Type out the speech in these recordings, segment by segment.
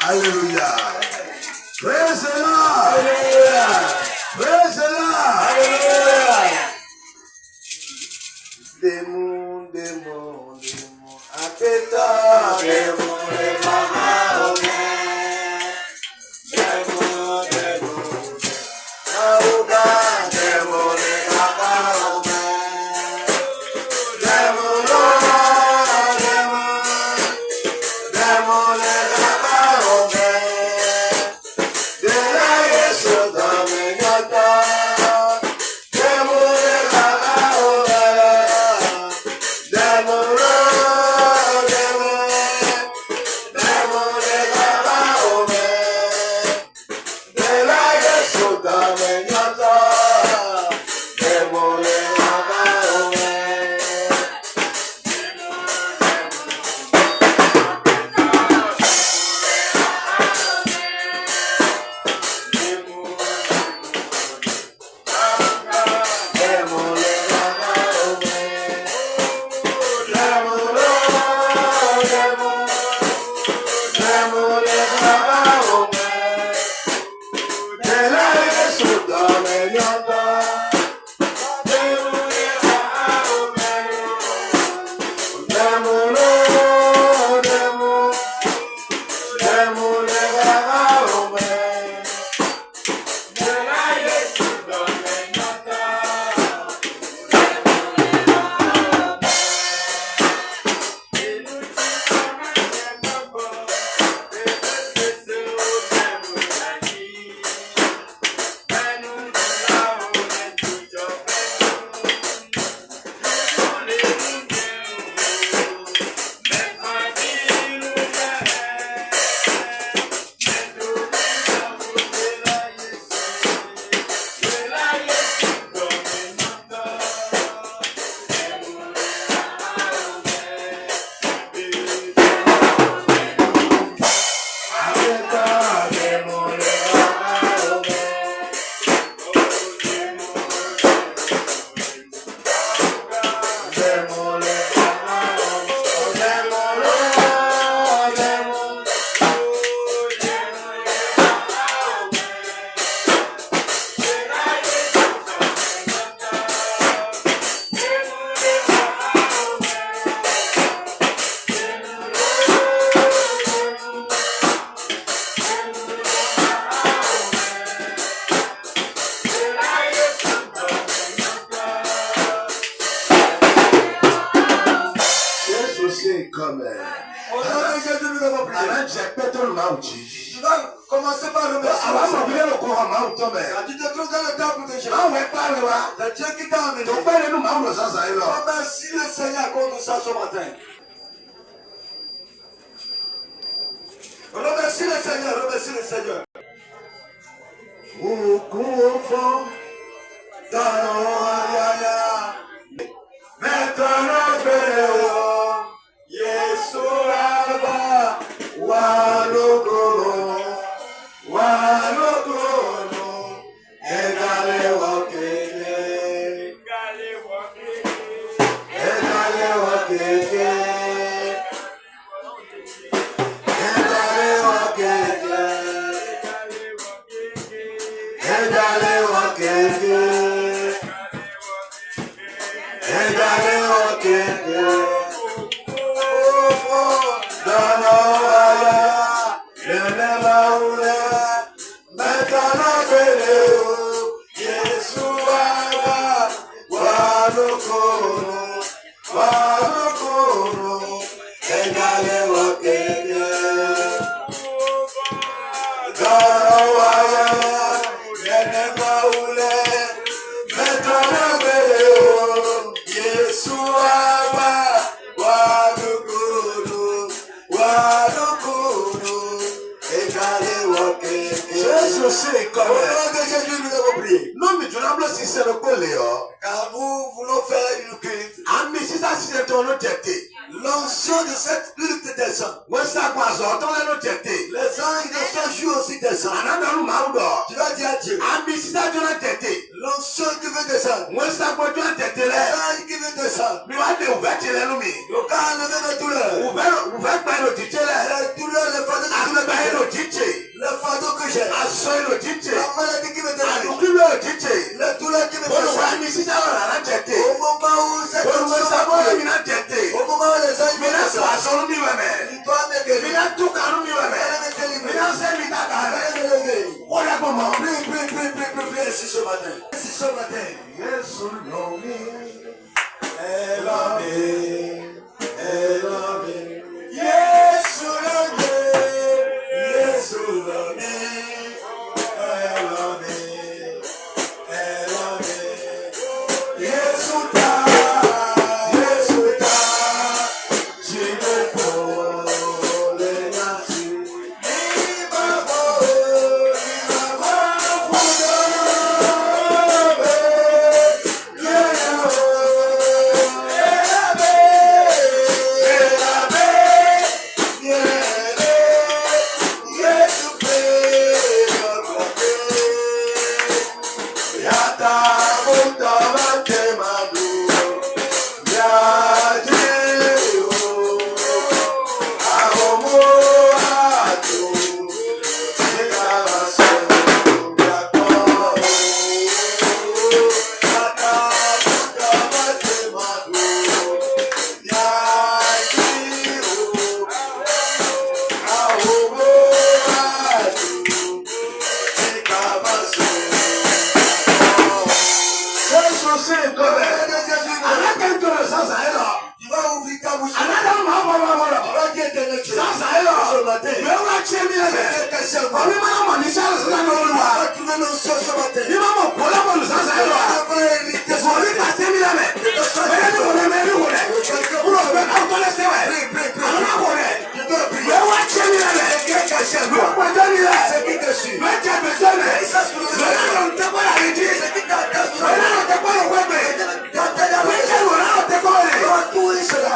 Alléluia. Praise the Lord. Alléluia. Praise the Lord. Alléluia. Démon, démon, démon. Appétant. Démon, démon, démon, démon. Aouda, démon, démon, Commencez par remercier. Quand tu te trouves dans le temple de Jésus, le Dieu qui t'a amené, remercie le Seigneur contre ça ce matin. Remercie le Seigneur, remercie le Seigneur. Car nous voulons faire une culte. L'onction de cette culte descendent. wọ́n sàkó àzọ̀ ọ̀tọ́ lẹ́nu tẹ̀tẹ̀. Les anges de ce jour aussi descendent. ànádọ́nù máa ń dọ̀. Tu vas dire à Dieu. àmì sísájú náà tẹ̀tẹ̀. L'onction qui veut descendre. wọ́n sàkó ojú àtẹ̀tẹ̀ Les rẹ̀. anges qui veut descendre. mi wá dé òfẹ́ ti lẹ́nu mi. Le cas enlevé mes douleurs. òfẹ́ gba èrò jíjẹ rẹ̀. Les douleurs, les fardeaux que àgbẹ̀bẹ̀ j'ai. èrò jíjẹ. Les fardeaux que j'ai. aṣọ èrò jíjẹ. La maladie qui me dérange. àdùnkúrò èrò jíjẹ. Les douleurs qui me olùwà dérange. mi sísájú rárá tẹ̀tẹ̀. Au moment où cette olùwà onction sàkó va mi náà tẹ̀tẹ̀. au moment où les anges mi vont náà sọ descendre. àṣọ mi wẹ̀mẹ̀. Il doit me mi guérir. náà tú kànú mi wẹ̀mẹ̀. Elle me mi délivrer. náà sẹ́mi tàkà rẹ̀. Elle me lever. ó yẹ kó mọ̀. Prie, prie, prie, prie, prie, prie ainsi ce matin. Ainsi ce matin. Jésù lọ mí. Elle a mis. Elle a mis. Yesu l'a mis. Yesu l'a mis. Elle a mis. Elle a mis. Yesu ta. Yesu ta. Je ne peux les nasser. Ni maman. Ni maman. Tu vas ouvrir ta bouche. Tu vas dire éternel Dieu. Ce matin. C'est quelque chose. Tu vas trouver l'onction ce matin. Tu vas hériter ce matin. Tu dois prier. C'est quelque chose. C'est qui te suit. Ça se trouve. C'est qui t'attend. Tout est cela.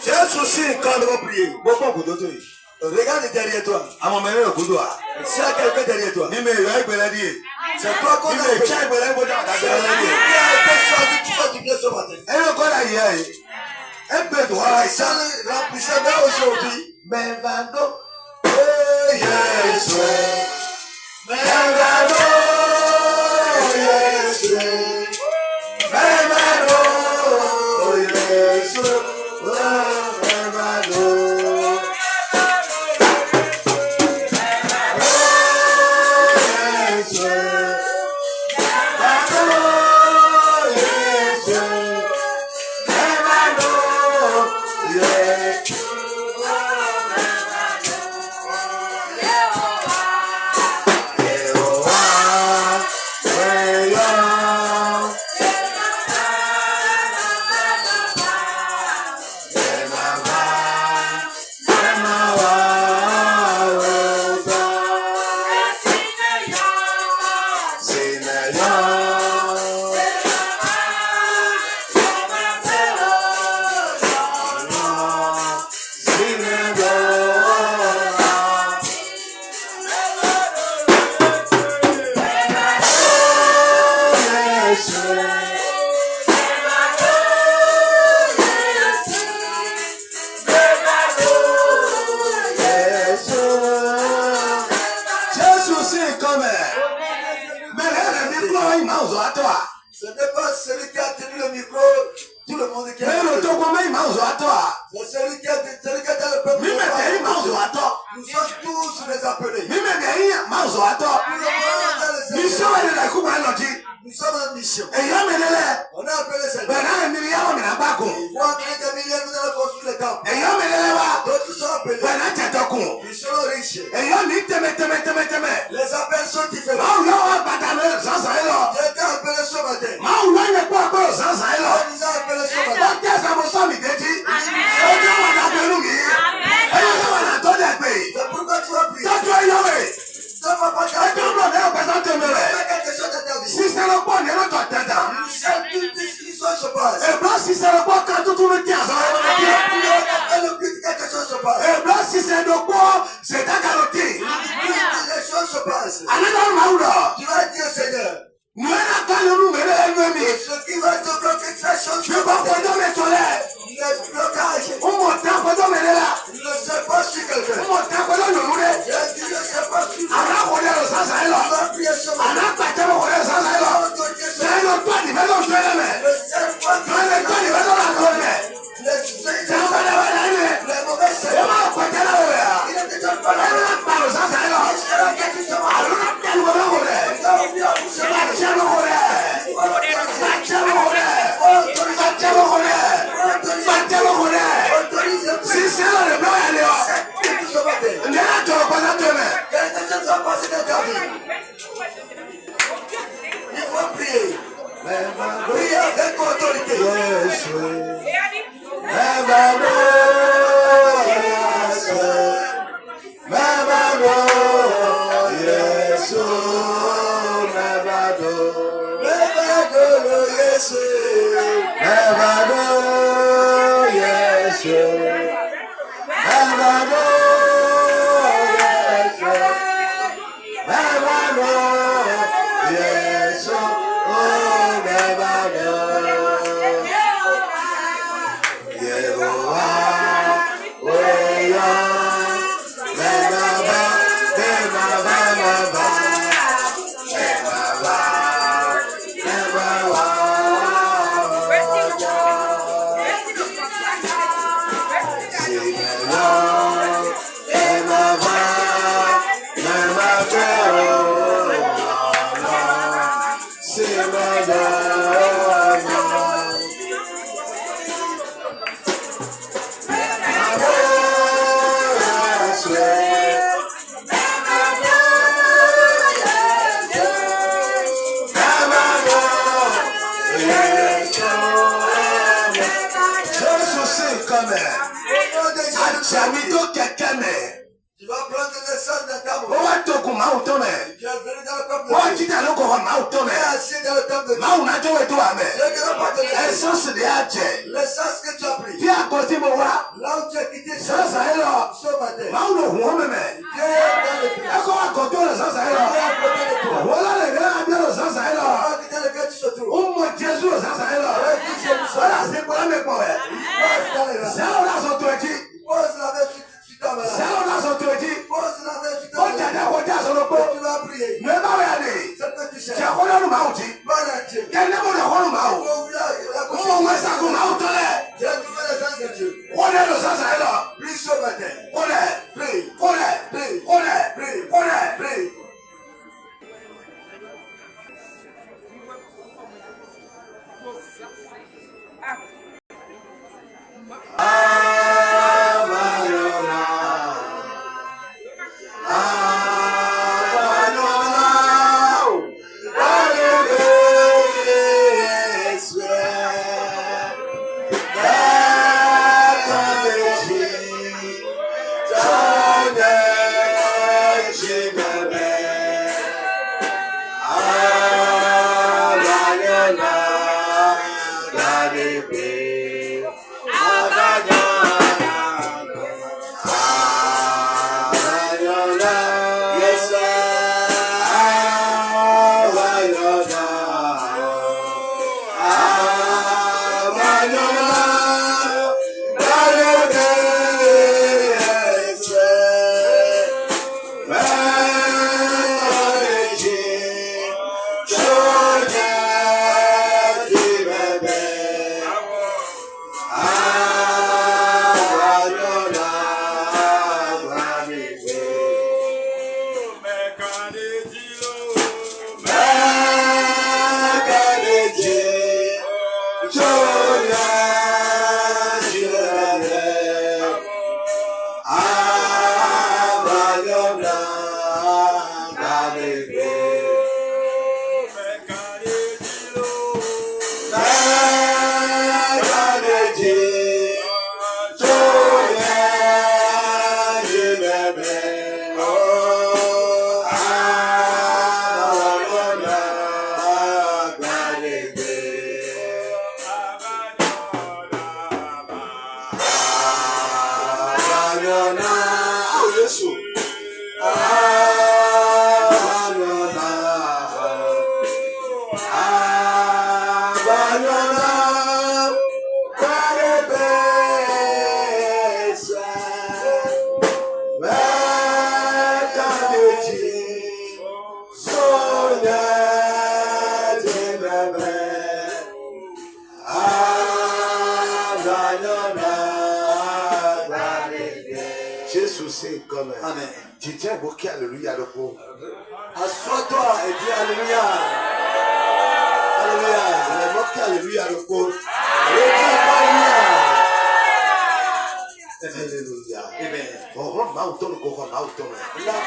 J'ai un souci quand on va prier. Regarde derrière toi. S'il y a quelqu'un derrière toi, c'est toi qu'on a appelé. C'est lui qui a été choisi pour faire du bien ce matin. Ça le remplissait même aujourd'hui. Ce n'est pas celui qui a tenu le micro, tout le monde qui a tenu le micro. C'est celui qui a tenu le peuple. Nous sommes tous les appelés. Tout le monde a le Seigneur. Nous sommes en mission. On a appelé le Seigneur. Ils vont amener des milliers, nous allons construire les temples. D'autres sont appelés. Ils seront riches. Les appels sont différents. J'ai été appelé ce matin. On nous a appelé ce matin.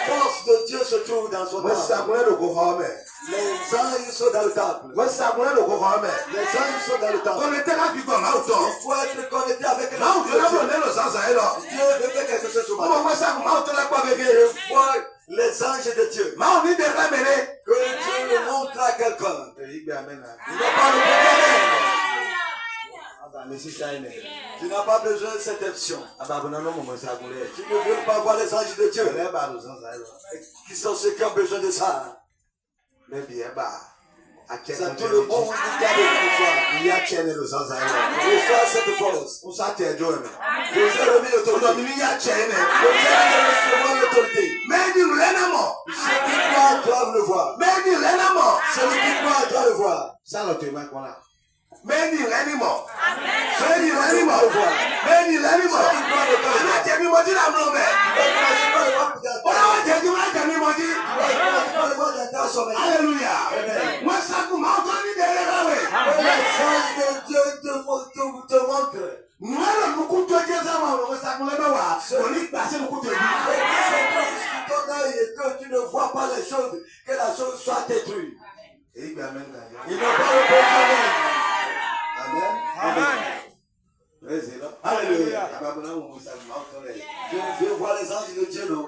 force de Dieu se trouve dans son temple. Les anges sont dans le temple. Les anges sont dans le temple. Il faut être connecté avec le Dieu. Dieu veut faire quelque chose sur moi. Je vois les anges de Dieu. Que Dieu le montre à quelqu'un. Il n'a pas le problème. Tu n'as pas besoin de cette option. Tu ne veux pas voir les anges de Dieu. Qui sont ceux qui ont besoin de ça. C'est tout le monde qui a besoin de ça. Reçois cette force. Vous avez remis l'autorité. L'autorité. Ceux qui croient doivent le voir. Celui qui croit doit le voir. Alléluia. Moi, ça commence à Dieu te montre. Ton œil et que tu ne vois pas les choses, que la chose soit détruite. Il n'a pas le besoin. Amen. Alléluia. Je veux voir les anges de Dieu, non?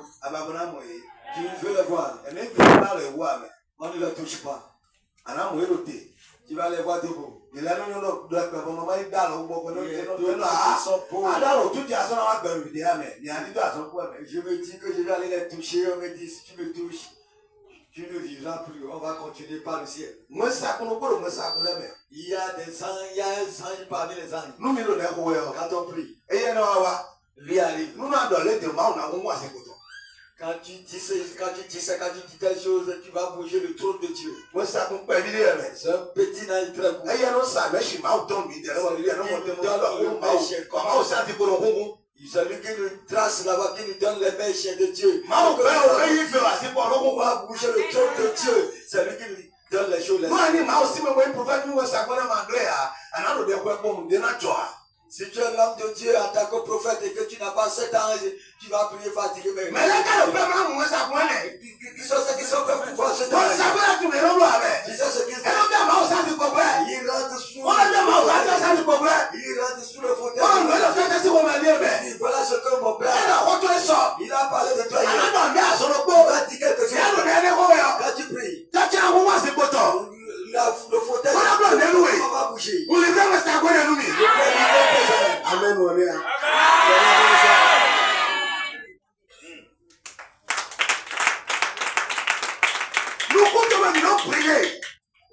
Tu veux les voir. On ne les touche pas. Tu vas les voir debout. Je me dis que je vais aller les toucher. On me dit, si tu me touches, tu ne vivras plus. On va continuer par le ciel. Il y a des anges, il y a un ange parmi les anges. Quand on prie, lui arrive. Quand tu dis telle chose, tu vas bouger le trône de Dieu. C'est un petit naïf très beau. Celui qui nous trace là-bas, qui nous donne les mèches de Dieu. On va bouger le trône de Dieu. C'est lui qui nous donne les choses. Si tu es l'homme de Dieu en tant que prophète et que tu n'as pas cet ange, tu vas prier fatigué. Mais là, quand le peuple qui sont ceux qui sont faits pour voir cet ange. Tu sais ce qu'ils font. Il rentre sous le fauteuil. Il voilà ce que mon père. Il a parlé de toi hier. Il va dire quelque chose. Quand tu pries. Le fauteuil va bouger. Amen.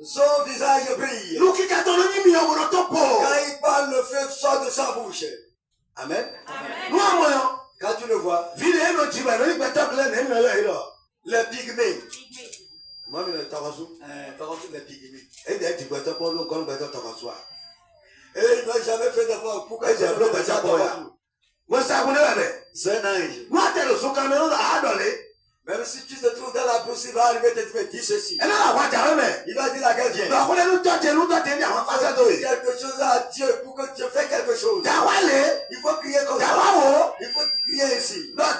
Son visage brille. Quand il parle, le feu sort de sa bouche. Amen. Quand tu le vois, les pygmées. Les pygmées. Et il n'a jamais fait d'effort. Pourquoi il n'a jamais fait d'effort? C'est un ange. Même si tu te trouves dans la brousse, il va arriver et te dire ceci. Il va dire à quelqu'un. Quelque chose à Dieu pour que tu fasses quelque chose. Il faut crier comme ça. Il faut crier ici. Quand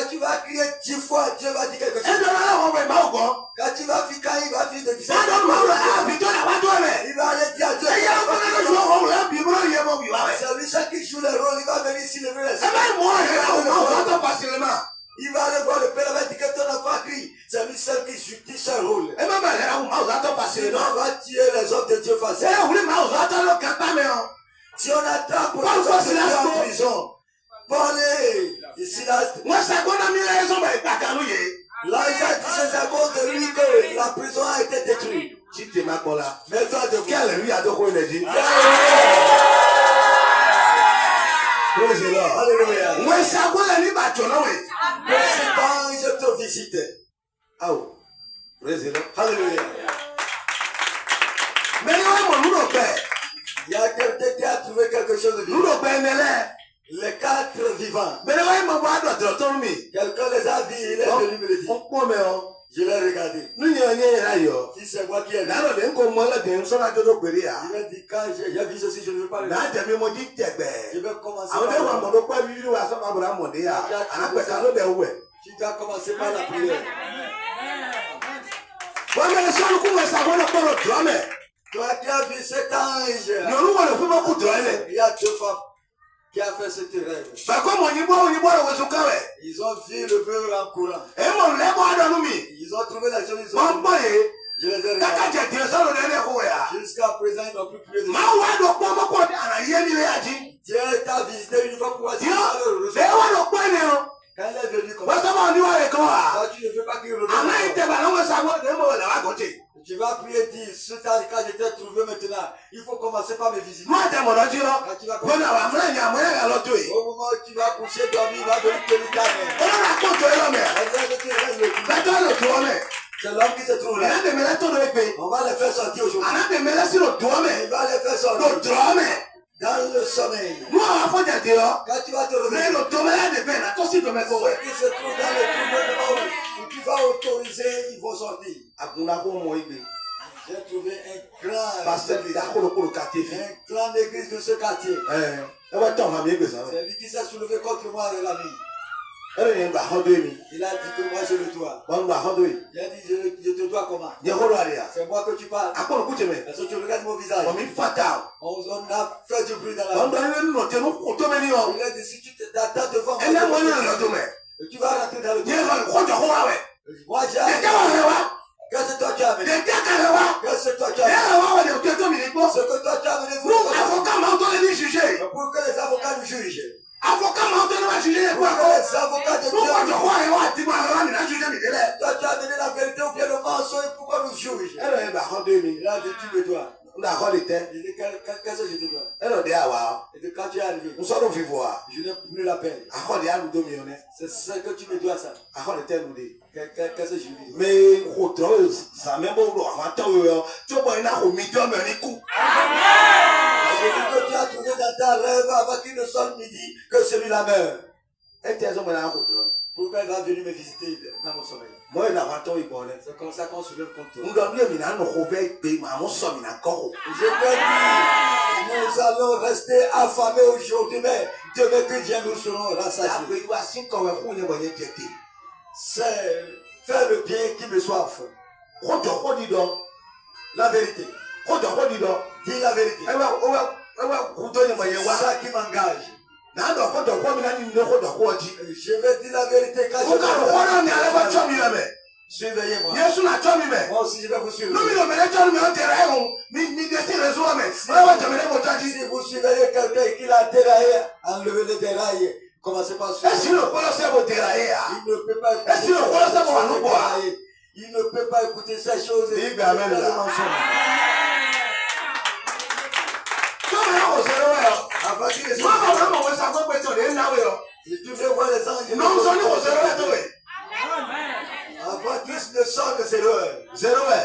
tu vas crier 10 fois, Dieu va dire quelque chose. Quand tu vas filer, il va filer de 10 fois. Il va aller dire à Dieu. Celui qui joue le rôle, il va venir ici lever les mains. Il va aller voir le père, il va dire que ton enfant crie. C'est lui seul qui joue ce rôle. Sinon, on va tuer les hommes de Dieu facilement. Si on attrape pour en prison, parlez de Silas. L'ange a dit c'est à cause de lui que la prison a été détruite. Mais toi, de quelle lui a dit? Alléluia. Que cet ange te visite. Alléluia. Il y a quelqu'un qui a trouvé quelque chose de vivant. Les 4 vivants. Quelqu'un les a vus, il est venu me le dire. Je l'ai regardé. Nous y allons. Si c'est moi qui ai vu. Là, on est comme moi, là, on s'en a de nos péris. Il m'a dit, quand j'ai vu ceci, je ne veux pas le Là, faire. j'ai mis mon dit, Je vais commencer àwọn par ẹwà la mọ̀nà pa bíbí wa sọ́kà àbúrò àmọ̀dé yà àpẹ̀ká ló bẹ̀ wẹ̀. Tu dois commencer par la prière. wọ́n mẹ́rin sọ́nù kú wẹ̀ sàgbọ́n náà kpọ̀rọ̀ dùrọ̀ mẹ́. Toi qui as vu cet ange. nyọ̀nù wọ̀ lè fún bọ́ kú dùrọ̀ lẹ̀. Il y a 2 femmes qui ont fait ce rêve. bàkọ́ mọ̀ òyìnbó rẹ̀ wẹ̀sùn káwẹ̀. Ils ont vu le beurre en courant. ẹ̀ mọ̀ lẹ́kọ̀ọ́ àdánù mi. Ils ont trouvé la chose. Ils wọ́n ont gbọ́ yé Je les ai kàkà regardés. jẹ tiẹ̀ sọ́nù lẹ́lẹ́ kó wẹ̀ yà. Jusqu'à présent, ils n'ont plus prié de máa wà lọ pọ́ mọ́kọ́ àná yé mi lé àjí. Dieu t'a visité une fois pour Dieu bẹ́ẹ̀ wà lọ pọ́ ẹni o. Quand il est venu comme wọ́n ça, sábà oníwà rẹ̀ kan wà. toi, tu ne veux pas qu'il revienne. àmọ́ ìtẹ̀bà lọ́wọ́ sàgbọ́n ẹ̀ mọ̀ làwọn àgọ́tì. Tu vas prier, dire, quand je t'ai trouvé maintenant, il faut commencer par me visiter. mọ́ àtẹ̀mọ̀ lọ́jọ́ lọ. Quand tu vas gbọ́dọ̀ àwọn àmúlẹ̀ ní àmúlẹ̀ yà lọ́jọ́ yìí. au moment où tu vas coucher, dormir, il va venir te le calmer. olórí àkójọ ẹ lọ́mẹ̀. bẹ́tọ̀ lò tó wọ́n mẹ́. C'est l'homme qui se trouve là. ìyá tó lọ pé. On va les faire sortir aujourd'hui. àná sí lò tó wọ́n mẹ́. Il va les faire lò sortir dùrọ̀ mẹ́. dans le sommeil. mú àwọn afọ́jà dé lọ. Quand tu vas te mẹ́ réveiller, lò tó mẹ́ láti bẹ́ẹ̀ náà tó sì tó mẹ́ kó ceux wẹ̀. qui se trouvent dans le trou où tu vas autoriser, ils vont sortir. àgùnà kó mọ igbe. J'ai trouvé un grand pásítọ̀ église, ìdákòlókòló kàtẹ́ fi. un grand église de ce quartier. ẹ wá tán àmì ẹgbẹ̀ sáwọn. C'est lui qui s'est soulevé contre moi avec la nuit. ẹ lè yẹn gbà họ́dọ̀ mi. Il a dit que moi je le dois. wọ́n gbà họ́dọ̀ yìí. Il a dit je te dois comment? yẹ kó lọ àlè yà. C'est moi que tu parles. àkọlùkù tẹ̀mẹ̀. Parce que tu regardes mon visage. wọ́n mi fata. On a fait du bruit dans la wọ́n rue. gbà nínú nínú tẹnu kò tó mẹ́ ní yọ. Il a dit si tu t'attends devant moi, ẹ lẹ́ wọ́n yẹn lọ tó mẹ́. tu vas rentrer dans le yẹ trou. kọjọ kó wá wẹ̀. Moi j'ai dèjẹ́ wà rẹ̀ wá. Qu'est-ce que toi tu as amené? dèjẹ́ kàrẹ̀ wá. Qu'est-ce que toi tu ẹ as amené? yà wá wà lè òkè tó mi ní gbọ́. Ce que toi tu as amené, vous Nous, avocats, m'entendons les juger. pour que les avocats nous jugent. Avocats, m'entendons les juger. Pour que les avocats de Pourquoi tu Dieu. crois et moi, dis-moi, alors, mais là, juger mes délais. Toi tu as amené la vérité ou bien le mensonge, pourquoi nous juges? Elle est d'accord, 2000. Il a dit tu me dois. D'accord, les têtes. Il dit qu'est-ce que je te dois? Elle est à Et quand tu es arrivé, nous sommes vivants. je n'ai plus la peine. D'accord, les nous dominons. C'est ce que tu me dois ça. D'accord, les têtes nous dit. Qu'est-ce que je lui dis? Mais, ça même pas avant tu vois, il a au milieu, mais il coupe. C'est ce que tu as trouvé dans ta rêve avant qu'il ne sonne midi que celui-là meurt. Et tu es un peu Pourquoi il va venir me visiter dans mon sommeil? moi, il a 20 ans, il connaît. C'est comme ça qu'on se lève contre toi. Nous dormions, mais nous avons fait, mais mon somme, il a encore. Je t'ai dit, nous allons rester affamés aujourd'hui, mais demain que Dieu nous serons rassasiés. Après, il va si quand même, on est moyen de jeter. C'est faire le bien qui me soif. Quoi dit donc? La vérité. Quoi dit donc? Dis la vérité. Eh ben, C'est ça qui m'engage. Je vais dire la vérité quand je vais. Suivez-moi. Moi aussi je vais vous suivre. Si vous suivez quelqu'un qui l'a déraillé, enlevez le déraillé. Commencez par suivre. Il ne peut pas écouter. Il ne peut pas écouter ces choses. Il va même là. Avant qu'il ne soit. Si tu veux voir les anges. Avant qu'ils ne sortent, c'est l'heure. C'est l'heure.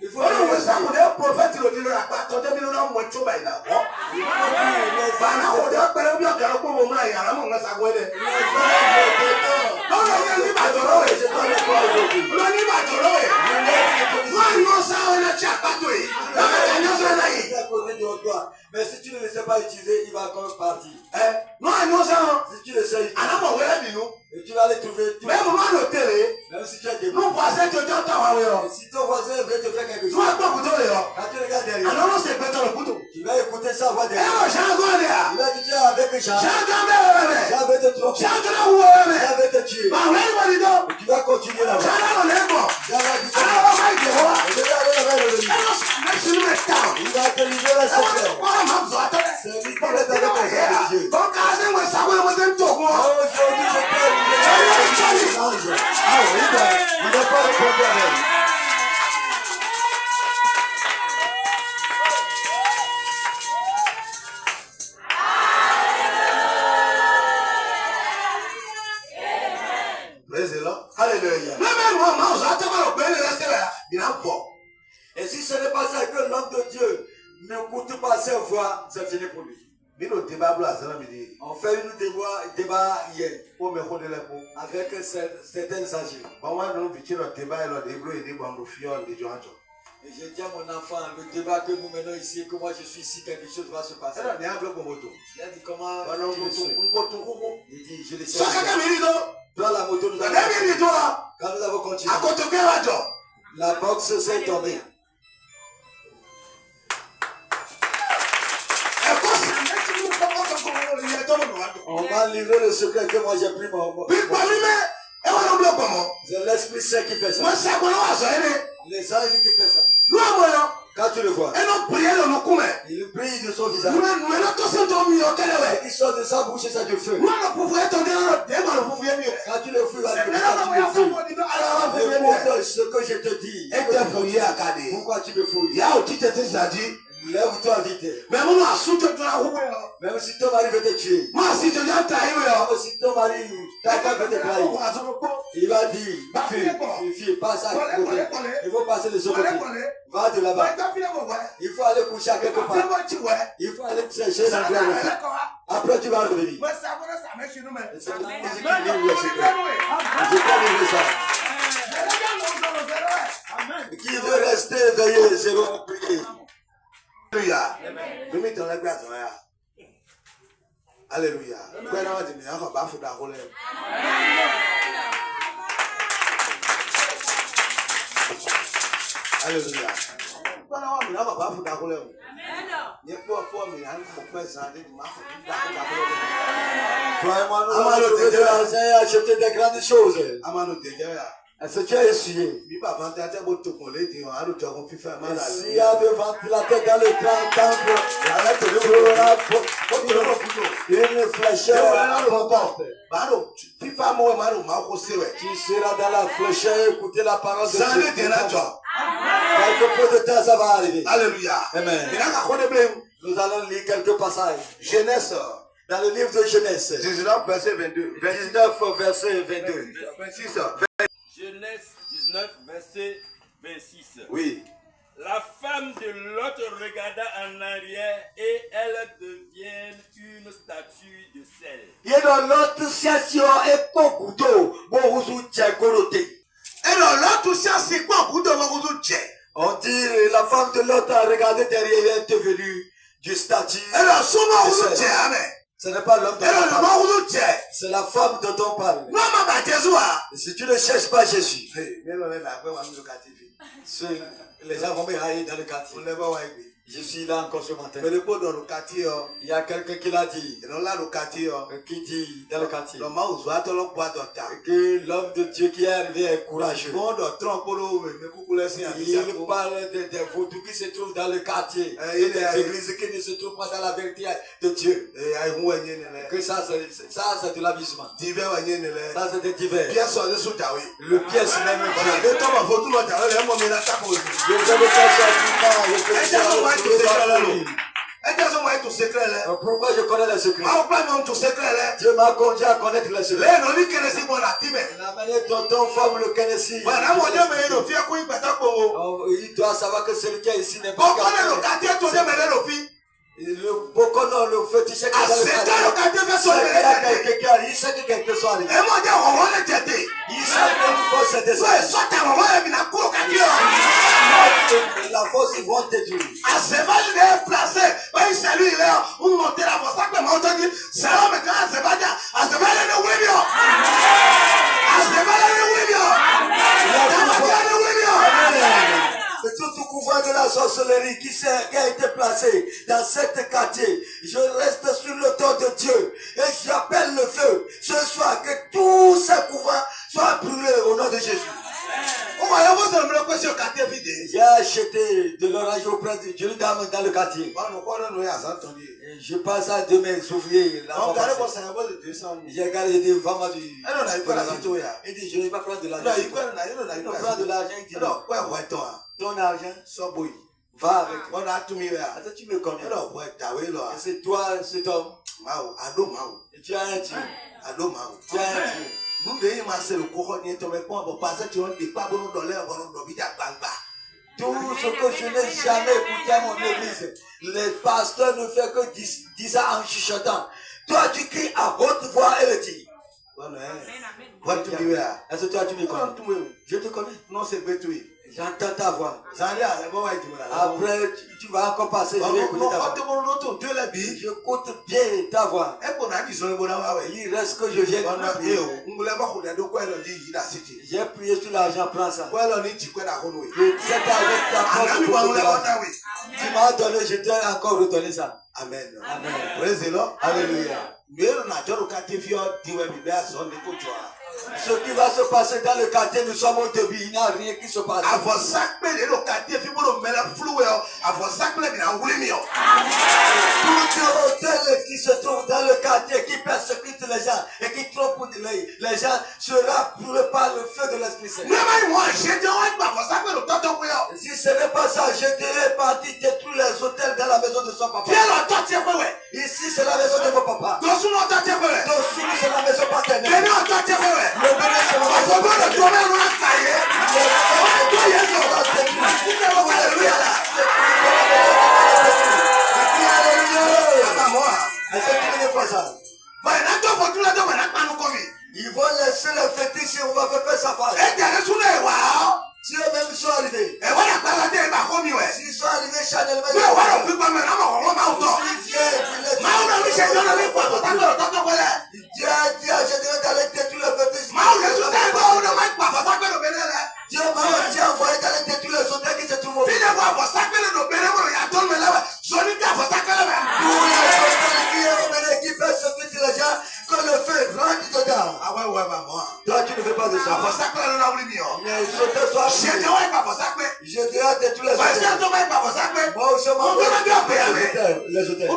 Il faut mais si tu ne le sais pas utiliser, il va encore partir. Si tu le sais utiliser, et tu vas les trouver. Même si tu es debout. Si ton voisin veut te faire quelque chose, quand tu regardes derrière, tu vas écouter sa voix derrière. Il va dire avec Jean. Jean veut te tromper. Jean veut te tuer. Et tu vas continuer là-bas. Jean va dire il va te livrer la secret. C'est lui qui va avec les Dieu. Aujourd'hui, je peux livrer l'ange. Ah oui, il n'a pas répondu à elle. Alléluia. Et si ce n'est pas ça que l'homme de Dieu n'écoute pas ses voix, c'est fini pour lui. On fait une débat hier avec certaines âgées. Et j'ai dit à mon enfant, le débat que nous menons ici, que moi je suis ici, quelque chose va se passer. Il a dit comment tu le sais? Il dit, je le sais. Dans la moto, nous avons quand nous avons continué, la boxe s'est tombée. On m'a livré le secret que moi j'ai pris mon... C'est l'Esprit Saint qui fait ça. Les anges qui font ça. Quand tu le vois, il brille de son visage. Il sort de sa bouche et ça de feu. Quand tu le fous, ce que je te dis, pourquoi tu me fouilles? Lève-toi vite. Même si ton mari veut te tuer, même si ton mari ta femme veut te trahir, il va dire, fille, passe à côté. Il faut passer les autres côtés. Va de là-bas. Il faut aller coucher à quelque part. Il faut aller chercher l'endroit. Après tu vas revenir. Je peux livrer ça. Qui veut rester éveillé, c'est bon prier. Alléluia. Alléluia. Alléluia. Croyez-moi, nous allons te dire, j'ai acheté des grandes choses. Est-ce que tu as essuyé? S'il y a des ventilateurs dans le temple, une fléchette importante. Tu seras dans la fléchette et écouter la parole de Dieu. Quelque peu de temps, ça va arriver. Alléluia. Amen. Nous allons lire quelques passages. Genèse. Dans le livre de Genèse. 19, verset 22. 19, verset 22. 26. Genèse 19, verset 26. Oui. La femme de Lot regarda en arrière et elle devient une statue de sel. On dit la femme de Lot a regardé derrière et est devenue du statut. Ce n'est pas l'homme dont on parle. C'est la femme dont on parle. Si tu ne cherches pas Jésus, les gens vont me haïr dans le quartier. Je suis là encore ce matin. Il y a quelqu'un qui l'a dit. Qui dit dans le quartier que l'homme de Dieu qui est arrivé est courageux. Il parle des vaudous qui se trouvent dans le quartier. Et des églises qui ne se trouvent pas dans la vérité de Dieu. Que ça c'est de l'amusement. Ça c'est des divers. Le pièce même. Pourquoi je connais les secrets? Dieu m'a conduit à connaître les secrets. La manière dont on forme le Kennedy. Il doit savoir que celui qui est ici n'est pas le Bokono, le fétiche, il sait que quelque soit arrivé. Il sait qu'une force est descendue. La force, ils vont te tuer. Tout pouvoir de la sorcellerie qui a été placé dans cet quartier, je reste sur le dos de Dieu et j'appelle le feu ce soir, que tous ces pouvoirs soient brûlés au nom de Jésus. J'ai acheté de l'orage auprès d'une dame dans le quartier. Et je passe à deux mes ouvriers. J'ai gardé des femmes du. Il dit, je ne vais pas prendre de l'argent. Il prend de l'argent. Il dit, ton argent, va avec. Attends, tu me connais. Et c'est toi, cet homme. Et tu as un Dieu. Tu as un Dieu. Tout ce que je n'ai jamais écouté à mon église, les pasteurs ne font que dire ça en chuchotant. Toi, tu cries à haute voix et le dis. Est-ce que toi, tu me connais? Je te connais. Non, c'est Betui. J'entends ta voix. Après, Après, tu vas encore passer. Je vais écouter ta voix. J'écoute bien ta voix. Il reste que je viens. J'ai prié sur l'argent, prends ça. Et cet argent, tu m'as donné, je t'ai encore redonné ça. Amen. Amen. Praise the Lord. Alléluia. Ce Ce qui va se passer dans le quartier, nous sommes au début, il n'y a rien qui se passe. Tout hôtel qui se trouve dans le quartier, qui persécute les gens et qui trompe les gens, sera prouvé par le feu de l'Esprit Saint. Si ce n'est pas ça, je dirais partir détruire les hôtels dans la maison de son papa. Ici, c'est la maison de mon papa. Dessous, c'est la maison paternelle. Le bébé, c'est la maison ils vont laisser les fétiches et on va faire sa part. Si eux-mêmes sont arrivés, s'ils sont arrivés charnellement, Dieu a dit, je devais d'aller détruire les fétiches. Dieu m'a aussi envoyé d'aller détruire les hôtels qui se trouvent au pays. Pour les hôtels qui est emmené, qui persécutent les gens, que le feu rentre dedans. Toi, tu ne fais pas de ça. Mais les hôtels soient brûlés. Je dirais détruire les hôtels. Moi aussi, les hôtels.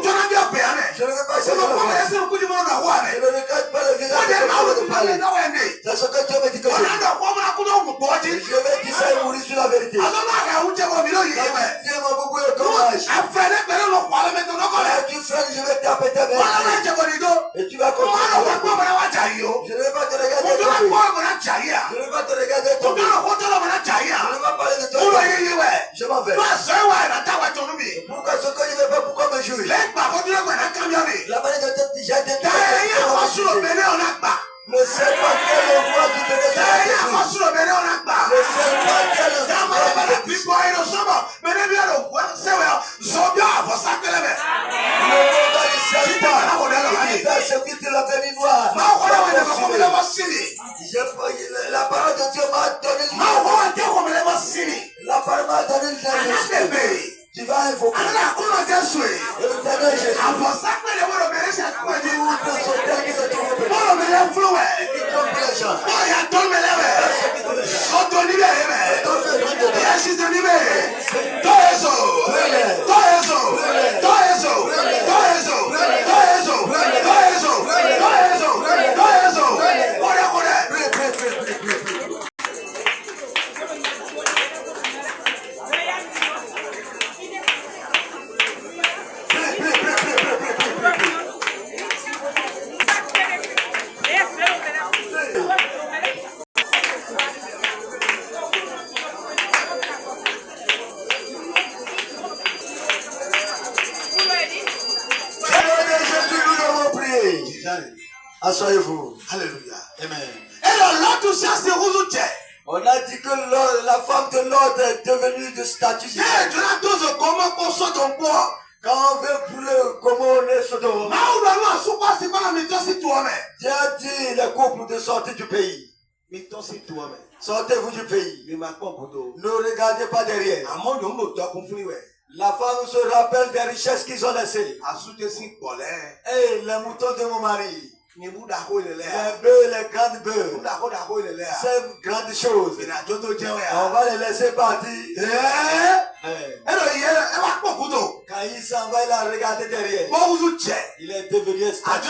Je ne veux pas chercher le feu. Je ne regarde pas le visage de parler. C'est ce que Dieu me dit que je dis. Je vais dire ça et mourir sur la vérité. Dieu m'a beaucoup de courage. Tu freines, je vais taper ta mère. Et tu vas continuer. Je ne vais pas te regarder tomber. Je ne vais pas te regarder tomber. Je ne vais pas parler de toi. Je m'en vais. Pourquoi ce que je ne vais pas, pourquoi me jouer? La manière de te dire, j'ai été le seul paquet de voix du bébé. Le seul paquet de la parole de Dieu m'a donné la parole m'a donné le tu vas invoquer l'éternel Jésus. Asseyez-vous. Alléluia. Amen. On a dit que la femme de l'ordre est devenue de statut. Quand on veut brûler, comment on est Sodome. Dieu a dit les couples de sortir du pays. Sortez-vous du pays. Ne regardez pas derrière. La femme se rappelle des richesses qu'ils ont laissées. Et les moutons de mon mari. Les bœufs, les grandes bœufs. Ces grandes choses. On va les laisser partir. Quand il s'en va, il a regardé derrière. Il est devenu statue.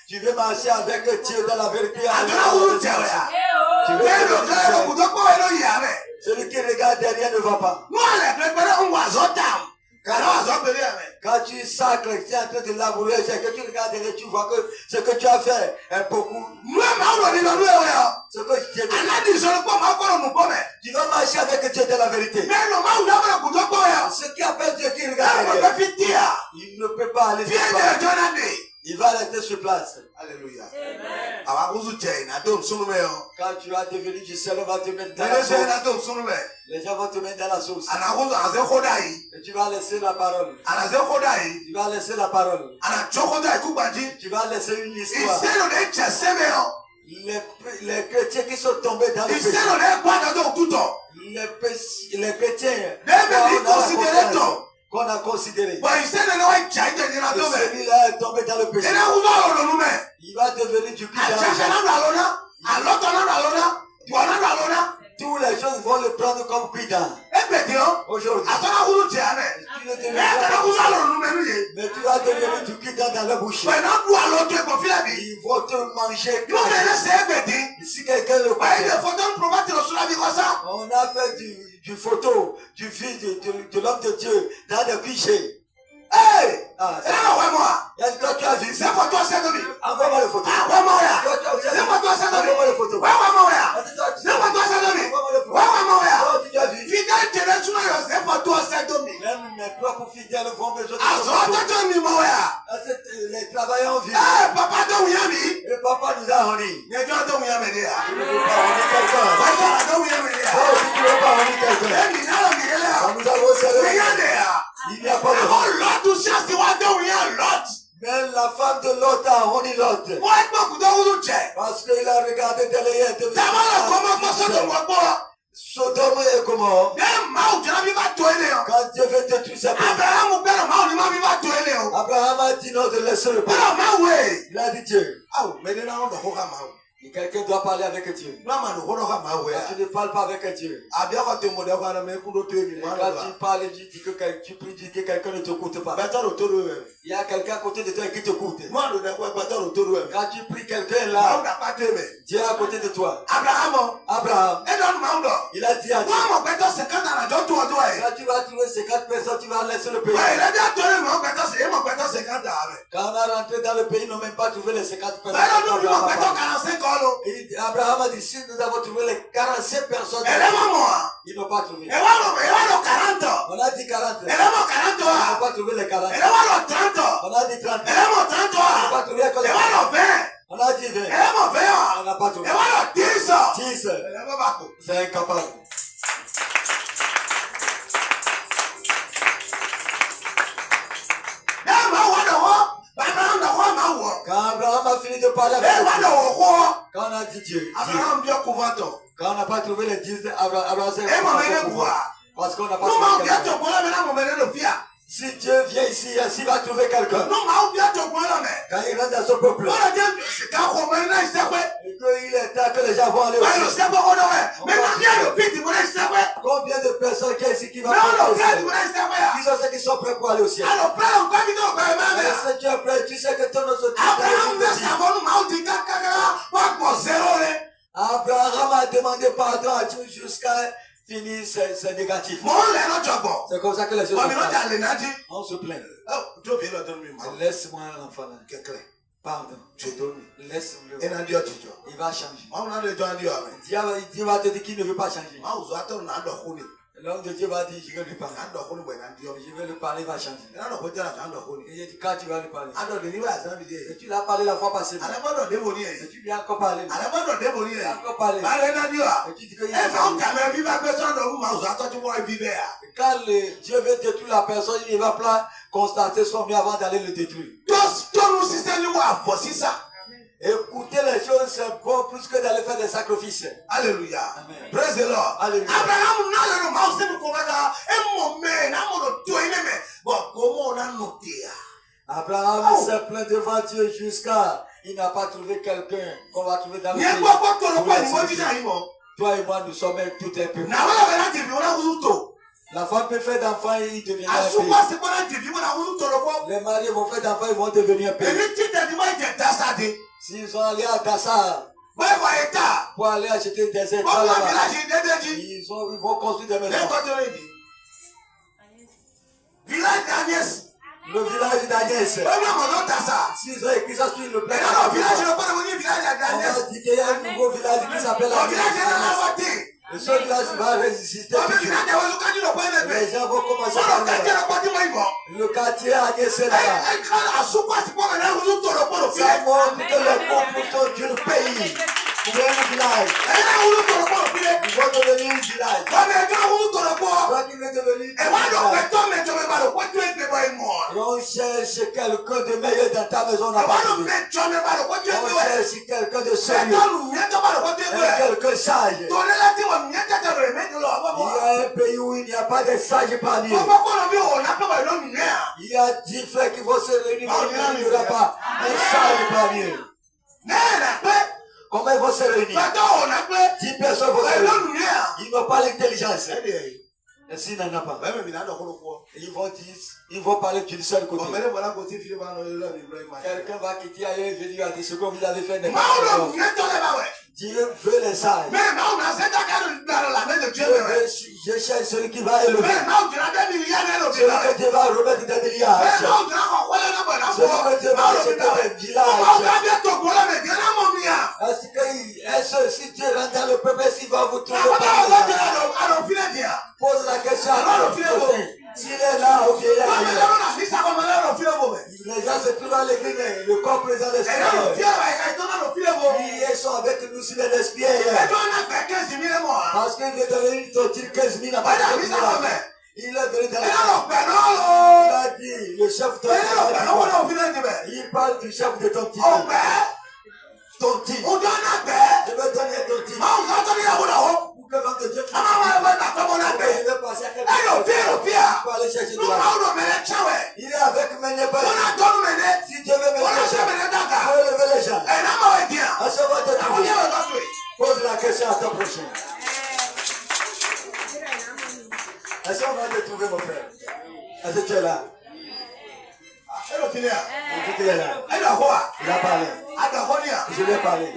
Tu veux marcher avec Dieu dans la vérité. Celui qui regarde derrière ne va pas. Quand tu sacres, tu es en train de labourer, c'est que tu regardes derrière, tu vois que ce que tu as fait est beaucoup. Ce que Dieu te dit. Tu vas marcher avec Dieu de la vérité. Ce qui appelle Dieu qui regarde derrière, il ne peut pas aller sur place. Il va rester sur place. Alléluia. Quand tu vas devenir du sel, on va te mettre dans la sauce. Les gens vont te mettre dans la sauce. Et tu vas laisser la parole. Tu vas laisser la parole. Tu vas laisser une histoire. Les chrétiens qui sont tombés dans le péché. Les chrétiens qu'on a considéré. Celui-là est tombé dans le péché. Il va devenir du Christ. Toutes les choses vont le prendre comme cuidant. Aujourd'hui. Mais tu vas devenir du cuidant dans la bouche. Ils vont te manger. Si quelqu'un le connaît. On a fait du photo du fils de l'homme de Dieu dans des clichés. Hey! Toi tu as vu? Envoie-moi le photo. Envoie-moi le photo. Tu as vu? Même mes propres fidèles vont besoin de les travailleurs vivent. Et papa nous a honnis. Tu ne veux pas honner quelqu'un. Tu ne veux pas honner quelqu'un. Nous avons célébré. Il n'y a pas de mais la femme de Lot a honni Lot. Parce qu'il a regardé derrière. Sodome et Gomorrhe. Quand Dieu veut détruire sa pays. Abraham a dit non de laisser le pays. Il a dit Dieu. Quelqu'un doit parler avec Dieu. Quand tu ne parles pas avec Dieu. Quand tu parles, tu pries, dis que quelqu'un ne t'écoute pas. Il y a quelqu'un à côté de toi qui t'écoute. Quand tu pries, quelqu'un est là. Dieu est à côté de toi. Abraham. Il a dit à Dieu. Quand tu vas trouver 50 personnes, tu vas laisser le pays. Quand on a rentré dans le pays, ils n'ont même pas trouvé les 50 personnes. Et Abraham a dit, si nous avons trouvé les 45 personnes, ils n'ont pas trouvé. On a dit 40. Ils n'ont pas trouvé les 40. On a dit 30. Ils n'ont pas trouvé les 40. On a dit 20. On n'a pas trouvé. 10. C'est incapable. Quand Abraham a fini de parler avec Dieu, quand on a dit Dieu, quand on n'a pas trouvé les 10, Abraham s'est parce qu'on n'a pas trouvé quelqu'un. Si Dieu vient ici, s'il va trouver quelqu'un, quand il rentre dans son peuple, et qu'il est temps que les gens vont aller au ciel. Combien de personnes qui sont ici qui vont aller au ciel? Qui sont ceux qui sont prêts pour aller au ciel? Mais si tu es prêt, tu sais que ton autre Abraham a demandé pardon à Dieu jusqu'à finir ses négatifs. C'est comme ça que les choses se passent. On se plaint. Laisse-moi l'enfant là. Pardon. Laisse-le. Il va changer. Dieu va te dire qu'il ne veut pas changer. L'homme de Dieu va dire, je vais lui parler. Je vais lui parler, il va changer. Et il dit, quand tu vas lui parler. Et tu l'as parlé la fois passée. Et tu lui as encore parlé. Et tu dis que il quand Dieu veut détruire la personne, il ne va pas constater son mieux avant d'aller le détruire. Écouter les choses, c'est bon plus que d'aller faire des sacrifices. Alléluia. Amen. Praise the Lord. Alléluia. Abraham s'est plaint devant Dieu jusqu'à il n'a pas trouvé quelqu'un qu'on va trouver dans le pays. Toi et moi, nous sommes tout un peu. La femme peut faire d'enfants et il deviendra un pays. Les mariés vont faire d'enfants et ils vont devenir un pays. S'ils sont allés à Dassar pour aller acheter des étoiles là-bas, ils vont construire des maisons. Le village d'Agnès. Oui, mon ça. S'ils ont écrit ça sur le plan. Et là, le village, je ne veux pas devenir village d'Agnès. On va dire qu'il y a un nouveau village qui s'appelle Le village est Agnès. Et ce village va résister. Les gens vont commencer à le quartier Agnès est là-bas. Ça montre que les conflits d'une pays. Ou bien un village. Ils vont devenir un village. Toi qui veux devenir un village. Et on cherche quelqu'un de meilleur dans ta maison. On cherche quelqu'un de sérieux. Quelqu'un sage. Il y a un pays où il n'y a pas de sages parmi eux. Il y a 10 frères qui vont se réunir. Il n'y aura pas un sage parmi eux. Comment ils vont se réunir? 10 personnes vont se réunir. Ils n'ont pas l'intelligence. Et s'il n'en a pas, ils vont parler d'une seule côté. Quelqu'un va quitter ailleurs et venir à dire ce que vous avez fait. Dieu veut les sages. Je cherche celui qui va élever. Celui que Dieu va remettre des milliards. Celui que Dieu va acheter des villages. Est-ce que si Dieu rentre dans le peuple, s'il va vous trouver par pose la question à l'autre. S'il est là ou bien les gens se trouvent à l'église, le corps présent l'extérieur. Ils sont avec nous sur les espions. Parce qu'il est devenu une torture 15 000 à partir de là. Il est venu dans il a dit, le chef de il parle du chef de ton type. Ton type. Je vais donner ton type. Que quand Dieu il veut passer à quelqu'un. Pour aller chercher de l'argent. Il est avec Ménébé. Si Dieu veut lever les gens. À ce moment de trouver. Pose la question à ton prochain. À ce moment de trouver mon frère. Est-ce que tu es là? Il est là. Il a parlé. Je lui ai parlé.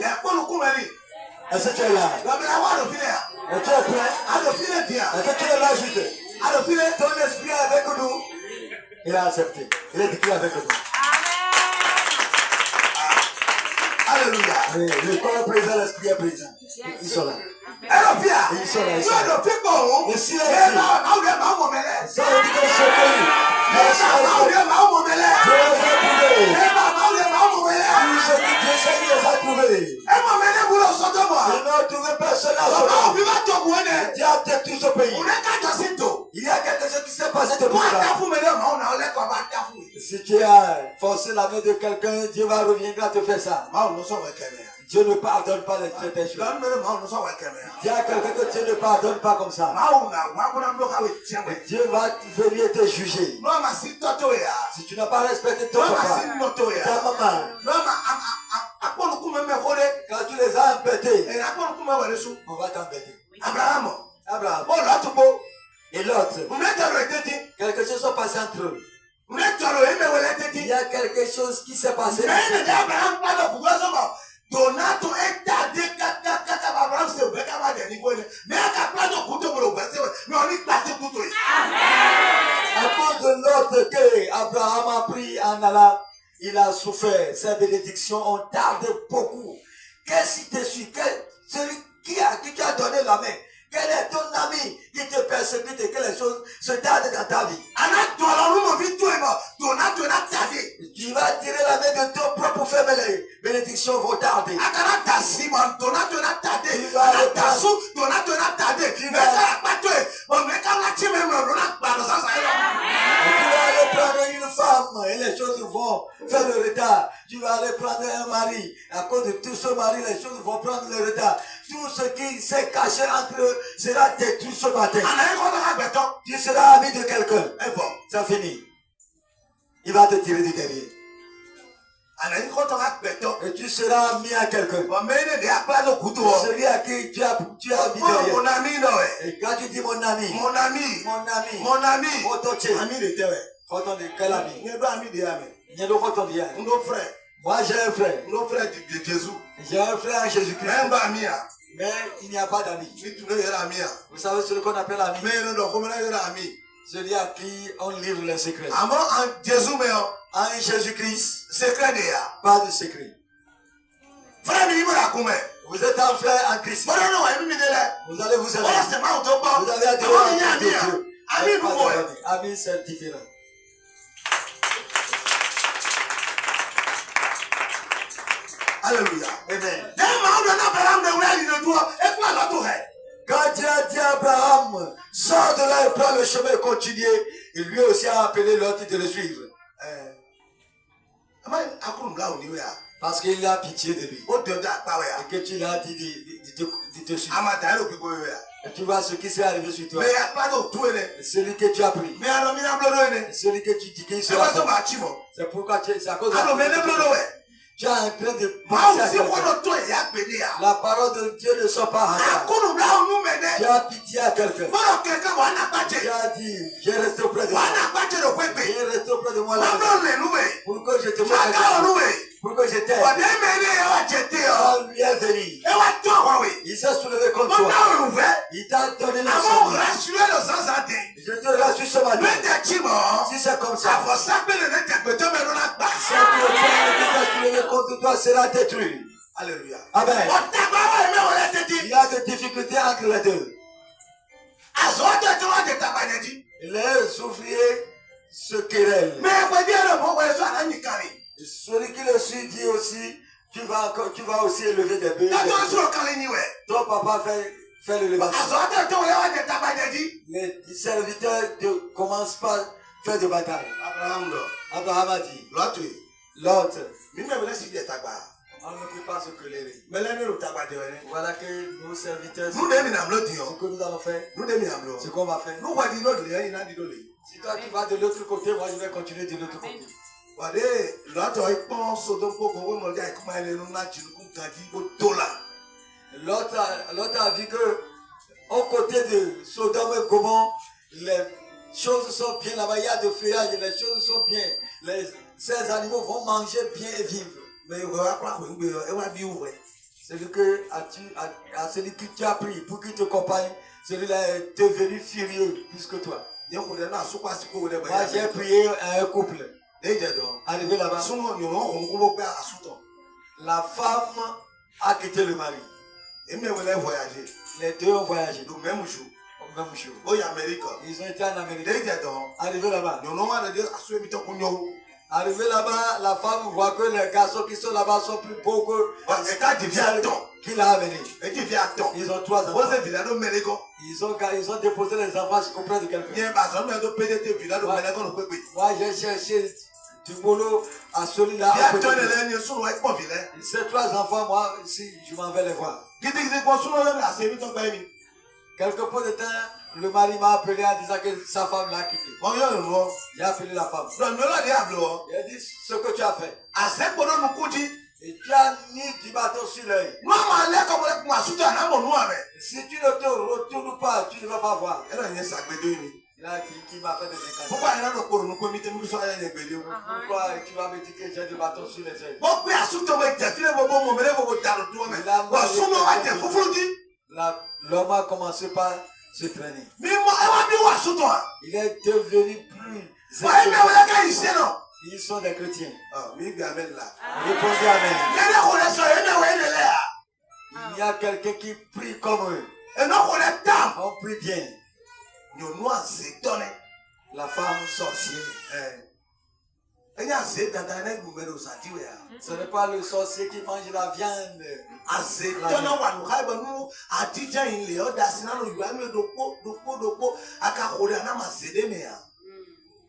Est-ce que tu es là? Et tu es prêt? Est-ce que tu es là, Jude? Ton esprit est avec nous. Il a accepté. Il est dit qu'il est avec nous. Alléluia. Oui, le corps présent, l'esprit est présent. Ils sont là. Ils sont là. Et si là, ça veut dire que c'est connu. Personne Dieu a peut-être tout ce pays. Il y a quelque chose qui s'est passé depuis là. Si tu as forcé la main de quelqu'un, Dieu va revenir à te faire ça. Dieu ne pardonne pas les certaines choses. Dis à quelqu'un que Dieu ne pardonne pas comme ça. Dieu va venir te juger. Si tu n'as pas respecté ton papa, ta maman, quand tu les as embêtés, on va t'embêter. Abraham. Et l'autre. Quelque chose s'est passé entre eux. Il y a quelque chose qui s'est passé. Donato est tardé, Abraham se veut qu'à ma dernière fois, mais à pas de couteau pour le verser, mais on est passé couteau. À cause de l'autre que Abraham a pris en allant, il a souffert. Ces bénédictions ont tardé beaucoup. Qu'est-ce qui te suit? Celui qui t'a donné la main? Quel est ton ami qui te persécute et que les choses se tardent dans ta vie? Tu vas tirer la main de ton propre frère, mais les bénédictions vont tarder. Tu vas aller prendre une femme et les choses vont faire le retard. Tu vas aller prendre un mari. À cause de tout ce mari, les choses vont prendre le retard. Tout ce qui s'est caché entre eux sera détruit ce matin. Tu seras ami de quelqu'un. Ça finit. Il va te tirer du derrière. Et tu seras ami à quelqu'un. Celui à qui tu as mis derrière. Mon ami, non. Et quand tu dis mon ami. Mon ami. Quel ami? Moi j'ai un frère. J'ai un frère en Jésus-Christ. Mais il n'y a pas d'amis. Vous savez ce qu'on appelle ami? Celui à qui on livre les secrets. En Jésus-Christ, secret, pas de secret. Vous êtes un frère en Christ. Vous allez vous aimer. Vous avez adoré Dieu. Amis, c'est différent. Alléluia. Amen. Quand Dieu a dit à Abraham, sors de là et prends le chemin et continue, il lui aussi a appelé l'autre de le suivre. Parce qu'il a pitié de lui. Et que tu l'as dit de te suivre. Et tu vois ce qui s'est arrivé sur toi. Celui que tu as pris. Celui que tu dis qu'il sera. C'est pourquoi c'est à cause de tu es en train de penser à quelqu'un. La parole de Dieu ne sort pas hasard. Tu as pitié à quelqu'un. Tu as dit, viens rester auprès de moi. Viens rester auprès de moi là. Pour que je te montre quelque chose. Pour que je t'aide. Quand lui est venu, il s'est soulevé contre toi. Il t'a donné le sang. Je te rassure ce matin. Si c'est comme ça, contre toi sera détruit. Alléluia. Amen. Il y a des difficultés entre les deux. Les ouvriers se querellent. Celui qui le suit dit aussi, tu vas aussi élever des bœufs. Ton papa fait l'élevation. Les serviteurs ne commencent pas à faire de bataille. Abraham a dit, l'autre, on ne peut pas se quereller. Voilà que nos serviteurs, ce que nous allons faire, ce qu'on va faire. Si toi tu vas de l'autre côté, moi je vais continuer de l'autre côté. L'autre a vu que aux côtés de Sodome et Gomorrhe, les choses sont bien là-bas, il y a de feuillage, les choses sont bien. Ces animaux vont manger bien et vivre. Mais celui que tu as pris pour qu'il te compagne, celui-là est devenu furieux plus que toi. Moi j'ai prié à un couple. Arrivé là-bas, la femme a quitté le mari. Les deux ont voyagé. Au même jour. Ils ont été en Amérique. Arrivé là-bas. Arrivé là-bas, la femme voit que les garçons qui sont là-bas sont plus beaux que qu'il a amené. Ils ont 3 enfants. Ils ont déposé les enfants auprès de quelqu'un. Moi, j'ai cherché du boulot à celui-là. Ces 3 enfants, moi, si je m'en vais les voir. Quelque peu de temps, le mari m'a appelé en disant que sa femme l'a quitté. J'ai appelé la femme. Il a dit ce que tu as fait. Et tu as mis du bâton sur l'œil. Si tu ne te retournes pas, tu ne vas pas voir. Il a dit qu'il m'a fait des incantations. Pourquoi tu vas me dire que j'ai du bâton sur les yeux? L'homme a commencé par se traîner. Il est devenu plus. Ils sont des chrétiens. Répondez amen. Il y a quelqu'un qui prie comme eux. On prie bien. La femme sorcière. Ce n'est pas le sorcier qui mange la viande.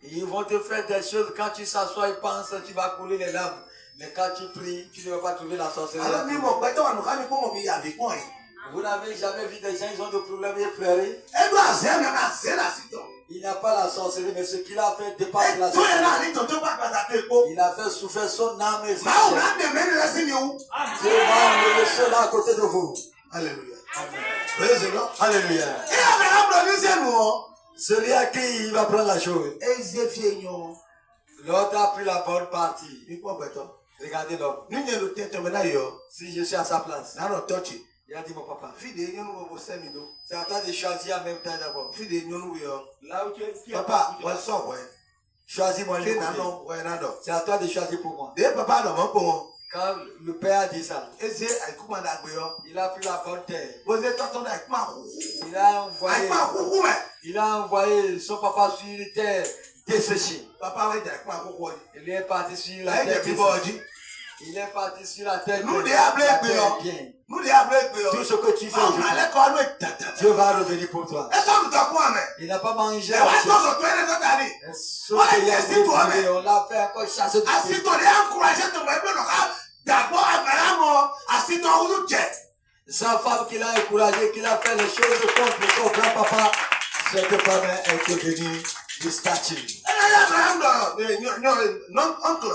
Ils vont te faire des choses. Quand tu s'assois, ils pensent que tu vas couler les larmes. Mais quand tu pries, tu ne vas pas trouver la sorcellerie. Vous n'avez jamais vu des gens, ils ont des problèmes et pleurer. Il n'a pas la sorcellerie, mais ce qu'il a fait dépasse la sorcellerie. Il a fait souffrir son âme et sa chair. Dieu va enlever cela à côté de vous. Alléluia. Alléluia. Celui à qui il va prendre la chose. L'autre a pris la bonne partie. Regardez l'homme. Si je suis à sa place, Il a dit mon papa. C'est à toi de choisir en même temps d'abord. Là où tu es, Papa, ouais, ça, ouais. Choisis-moi le Ouais, nado. C'est à toi de choisir pour moi. Des papa, non, mon bon. Quand le père a dit ça, Et c'est avec comment d'agréo. il a pris la bonne terre. Vous êtes entendu avec ma roue. Il Avec ma roue, ouais. il a envoyé son papa sur une terre desséchée. Papa, ouais, avec ma roue. Il est parti sur la Là, il terre est plus desséchée. Il est parti sur la terre. Nous, les la appelés, terre bien. nous, les appelés, Tout ce que tu fais on aujourd'hui, allait quoi, nous, Dieu va revenir pour toi. est-ce que tu as quoi, mais? Il n'a pas mangé. Les ouais, toi, sur toi, les autres années. Sauf qu'il a découvert, on l'a fait encore chasser du pays. Assis-toi, les encourager ton bébé, d'abord, Abraham, assis-toi, où nous t'es. Sa femme qui l'a encouragé, qui l'a fait les choses contre son grand-papa, cette femme est devenue du statut. Abraham, non, oncle.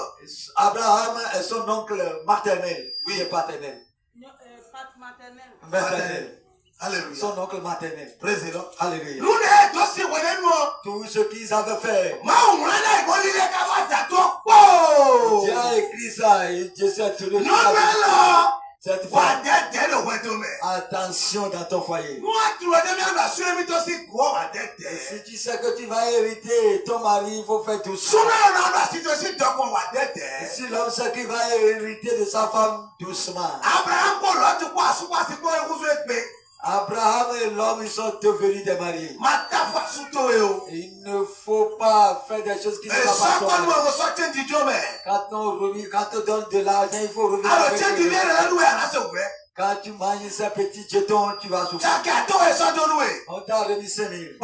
Abraham est son oncle maternel, oui, et paternel. Maternel. Alléluia. Son oncle maternel. Président. Alléluia. Nous, les deux, c'est nous. Tout ce qu'ils avaient fait. Dieu a écrit ça et Dieu s'est tourné. Non, mais là, Cette va femme, d'être le roi de mai. attention dans ton foyer. Moi, tu vas devenir la suite, mais aussi, quoi, va d'être. Si tu sais que tu vas hériter ton mari, il faut faire tout ça. Souvent, on a la situation de quoi va d'être. Si l'homme sait qu'il va hériter de sa femme, doucement. Abraham, pour l'autre, quoi, c'est quoi, vous êtes. Abraham et l'homme, ils sont devenus des mariés. Il ne faut pas faire des choses qui ne vont pas tomber. Quand on donne de l'argent, il faut revenir avec eux. Quand tu manges ces petits jetons, tu vas souffrir. On t'a remis 5 000. Et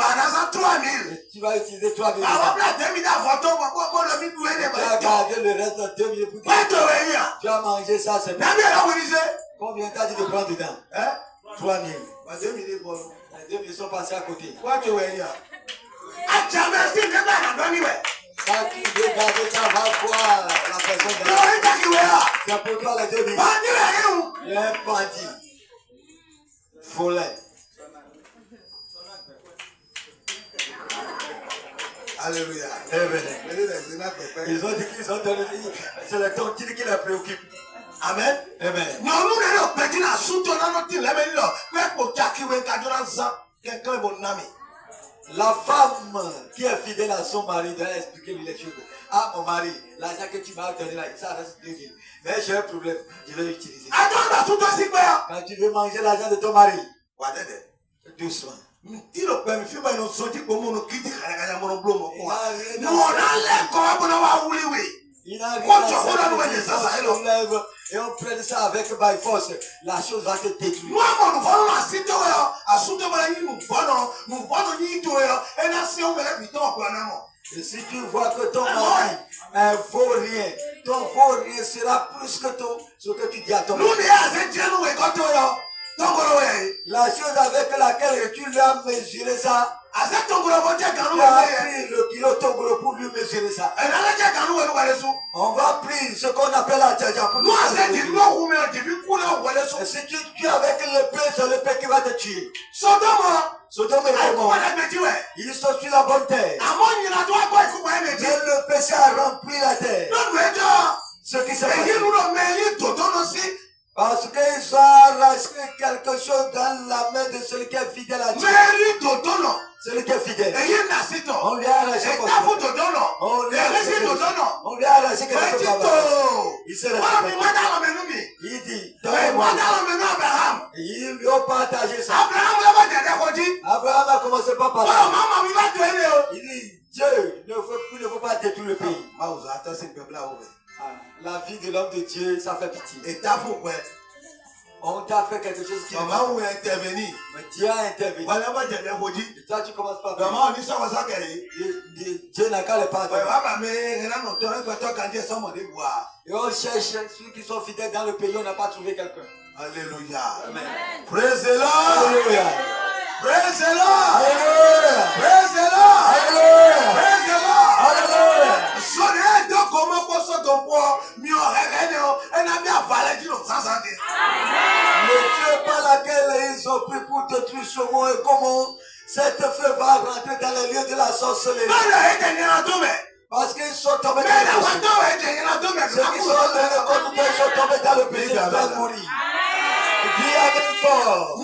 tu vas utiliser 3 000. Tu as gardé le reste de 2 000 pour que tu as mangé ça, c'est bien. Combien t'as dit de prendre dedans? 3 000. Les 2 000 sont passés à côté. Quand tu veux garder ça, va voir la personne derrière. C'est pour toi les 2 000. Il y a un bandit. Volet. Alléluia. Ils ont dit qu'ils ont donné. C'est le tontine qui les préoccupe. Amen. Amen. Non, nous n'allons pas dire à sous ton nom, tu l'as mis là. Mais pour t'accueillir, quelqu'un est mon ami. La femme qui est fidèle à son mari doit expliquer lui les choses. Ah, mon mari, l'argent que tu m'as donné là, ça reste 2 000. Mais j'ai un problème, je vais l'utiliser. Attends, tout toi, c'est quoi? Quand tu veux manger l'argent de ton mari, doucement. Il a permis de faire une sortie pour mon quitter à mon bleu. Nous, on a l'air comme un oui, oui. Il n'a rien à faire. Et on prenne ça avec by force. La chose va te détruire. Moi, nous voulons la cité, à soutenir nous voulons ni tout, et la si on veut la putain, quoi, non. Et si tu vois que ton mari ne vaut rien, ton vaut rien sera plus que ce que tu dis à ton mari. Nous, nous, la chose avec laquelle tu lui as mesuré ça, tu as pris le kilo tongolo pour lui mesurer ça. On va prendre ce qu'on appelle la tchaja pour nous. Et si tu es avec l'épée, c'est l'épée qui va te tuer. Sodome et Gomorrhe, ils sont sur la bonne terre. Mais le péché a rempli la terre. Ce qui s'est passé. Parce qu'ils ont arraché quelque chose dans la main de celui qui est fidèle à Dieu. Celui qui est fidèle. On lui a arraché quelque chose. On lui a arraché quelque chose. Il s'est réveillé. Il dit, donnez-moi. Ils lui ont partagé ça. Abraham a commencé par parler. Il dit, Dieu ne faut pas détruire le pays. La vie de l'homme de Dieu, ça fait pitié. On t'a fait quelque chose qui intervenir. Mais Dieu a intervenu. Et toi, tu commences par Dieu n'a qu'à le pardonner. Et on cherche ceux qui sont fidèles dans le pays, on n'a pas trouvé quelqu'un. Alléluia. Amen. Praise the Lord. Alléluia. Praise the Lord. Alléluia. Praise the Lord. Alléluia. Praise the Lord. Alléluia. Sonne donc comment pour ce ton poids, mieux regardez, on a bien avalé du nom sans santé. Le feu par laquelle ils ont pris pour détruire ce monde et comment cette feu va rentrer dans les lieux de la sorcellerie. Parce qu'ils sont tombés dans le péché. Ceux qui sont tombés dans le péché vont mourir. Dis Amen. fort.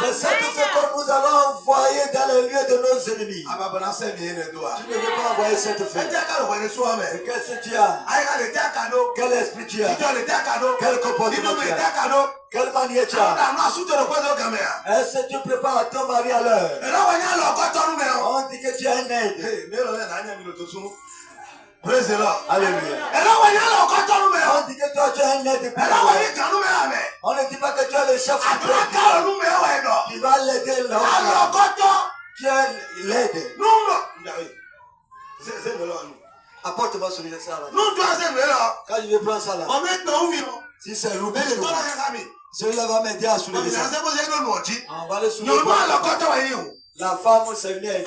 C'est cette feu que nous allons envoyer dans les lieux de nos ennemis. Tu ne veux pas envoyer cette feu. Et qu'est-ce que tu as? Quel esprit tu as? Quel comportement tu as? Quelle manière tu as? Est-ce que tu prépares ton mari à l'heure? On dit que tu as un aide. Praise the Lord. Alléluia. On dit que toi tu as un aide. On ne dit pas que tu as le chef. Tu vas l'aider là. Tu as l'aide. Apporte-moi celui-là. Quand je vais prendre ça là. Si c'est lourd, celui-là va m'aider à soulever ça. On va le soulever. La femme, c'est une aide.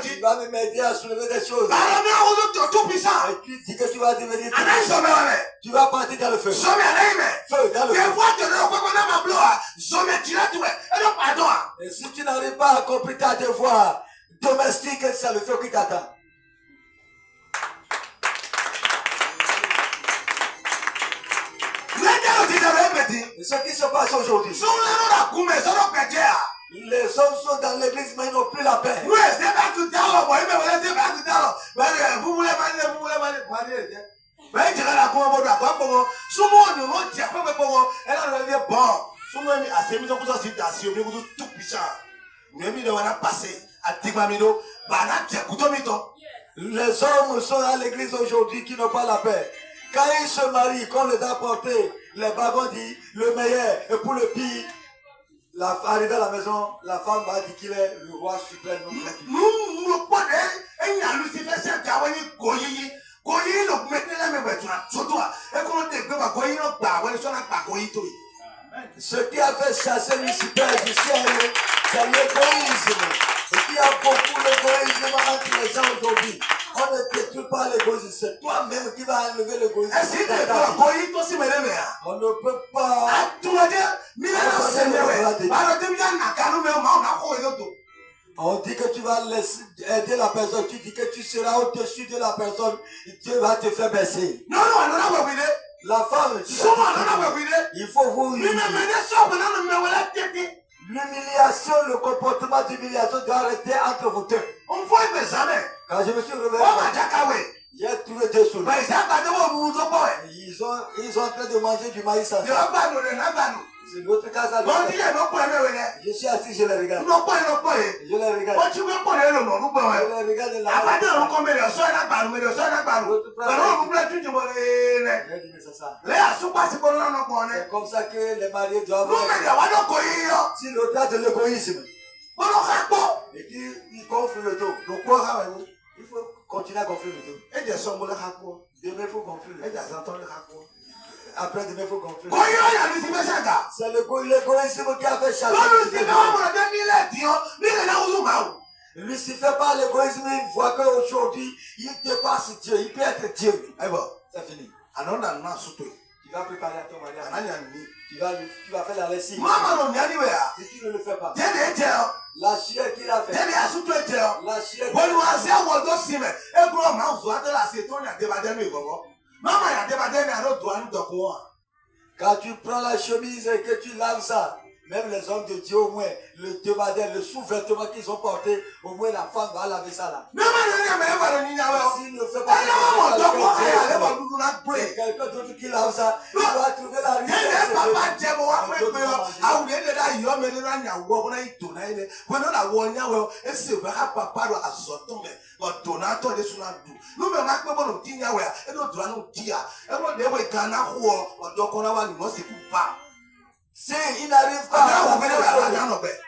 Il va m'aider à soulever des choses. Et tu dis que tu vas devenir tout. Tu vas partir dans le feu. Feu, dans le feu. Et si tu n'arrives pas à accomplir ta devoir domestique, c'est le feu qui t'attend. Et ce qui se passe aujourd'hui, les hommes sont dans l'église mais ils n'ont plus la paix. Les hommes sont à l'église aujourd'hui qui n'ont pas la paix. Quand ils se marient, qu'on les a portés, les wagons disent le meilleur et pour le pire. Arrivé à la maison, la femme va dire qu'il est le roi suprême. Ce qui a fait chasser Lucifer du ciel, c'est l'égoïsme. Et qui a beaucoup l'égoïsme entre les gens aujourd'hui. On ne détruit pas l'égoïsme, c'est toi-même qui vas enlever l'égoïsme. On ne peut pas. On dit que tu vas laisser aider la personne, tu dis que tu seras au-dessus de la personne, Dieu va te faire baisser. La femme, il faut vous humilier. L'humiliation, le comportement d'humiliation doit rester entre vous deux. Quand je me suis réveillé, j'ai trouvé deux souris. Ils sont en train de manger du maïs ensemble. C'est l'autre cas à je suis assis, je les regarde. Je les regarde. Je les regarde c'est comme ça que les mariés doivent. Si l'autre a de l'égoïsme, et qu'il gonfle le dos, il faut continuer à gonfler le dos. Demain, il faut gonfler le dos. Après, demain, il faut gonfler. C'est l'égoïsme qui a fait chasser. Lucifer, par l'égoïsme, il voit qu'aujourd'hui, il dépasse Dieu. Il peut être Dieu. C'est fini. Tu vas préparer à ton mariage. Tu vas faire la lessive. Si tu ne le fais pas. La sueur qu'il a fait. La sueur qu'il a fait. Quand tu prends la chemise et que tu laves ça, même les hommes de Dieu au moins, le débardeur, le sous-vêtement qu'ils ont porté, au moins la femme va laver ça là. S'il ne fait pas quelqu'un d'autre qui lave ça, il va trouver la richesse. S'il n'arrive pas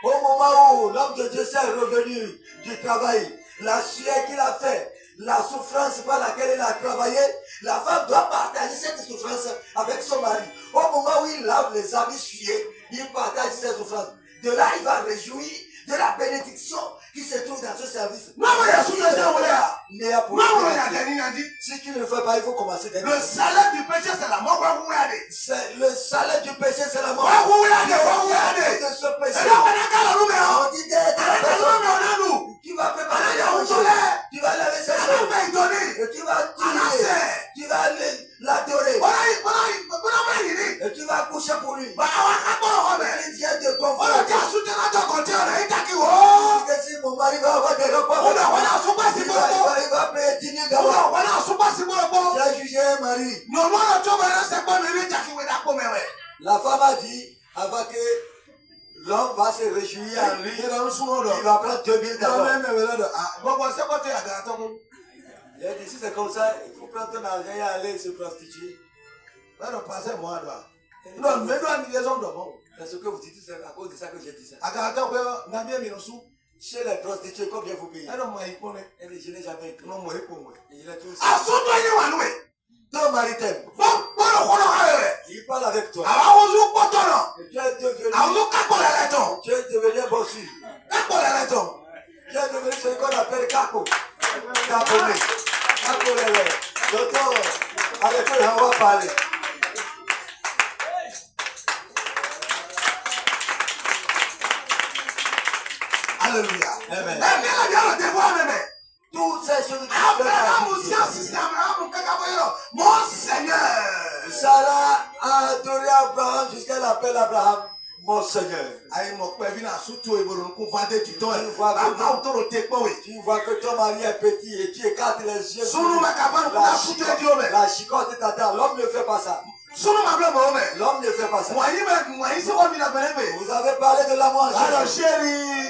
au moment où l'homme de Dieu s'est revenu du travail, la sueur qu'il a fait, la souffrance par laquelle il a travaillé, la femme doit partager cette souffrance avec son mari. Au moment où il lave les habits souillés, il partage cette souffrance. De là, il va réjouir de la bénédiction qui se trouve dans ce service. Si tu ne le fais pas, il faut commencer. Le salaire du péché, c'est la mort. Le salaire du péché, c'est la mort. De ce péché. Tu vas préparer la manger. Tu vas laver ses choses. Et tu vas tuer. Tu vas l'adorer. Et tu vas La femme a dit, avant que l'homme va se réjouir en lui, il va prendre 2000 d'abord. Il a dit, si c'est comme ça, il faut prendre ton argent et aller se prostituer. C'est ce que vous dites, c'est à cause de ça que j'ai dit ça. Chez les prostituées, combien vous payez? Elle dit, je n'ai jamais été. Il a tout ça. Ton mari t'aime. Il parle avec toi. Et tu es devenu bossu. Tu es devenu ce qu'on appelle Kako. Docteur, avec eux, on va parler. Alléluia. Amen. Toutes ces choses Mon Seigneur. Sarah a adoré Abraham jusqu'à l'appel Abraham mon Seigneur. Tu vois que ton mari est petit et tu écartes les yeux. La chicote de ta dame. L'homme ne fait pas ça. L'homme ne fait pas ça. Vous avez parlé de l'amour. Tu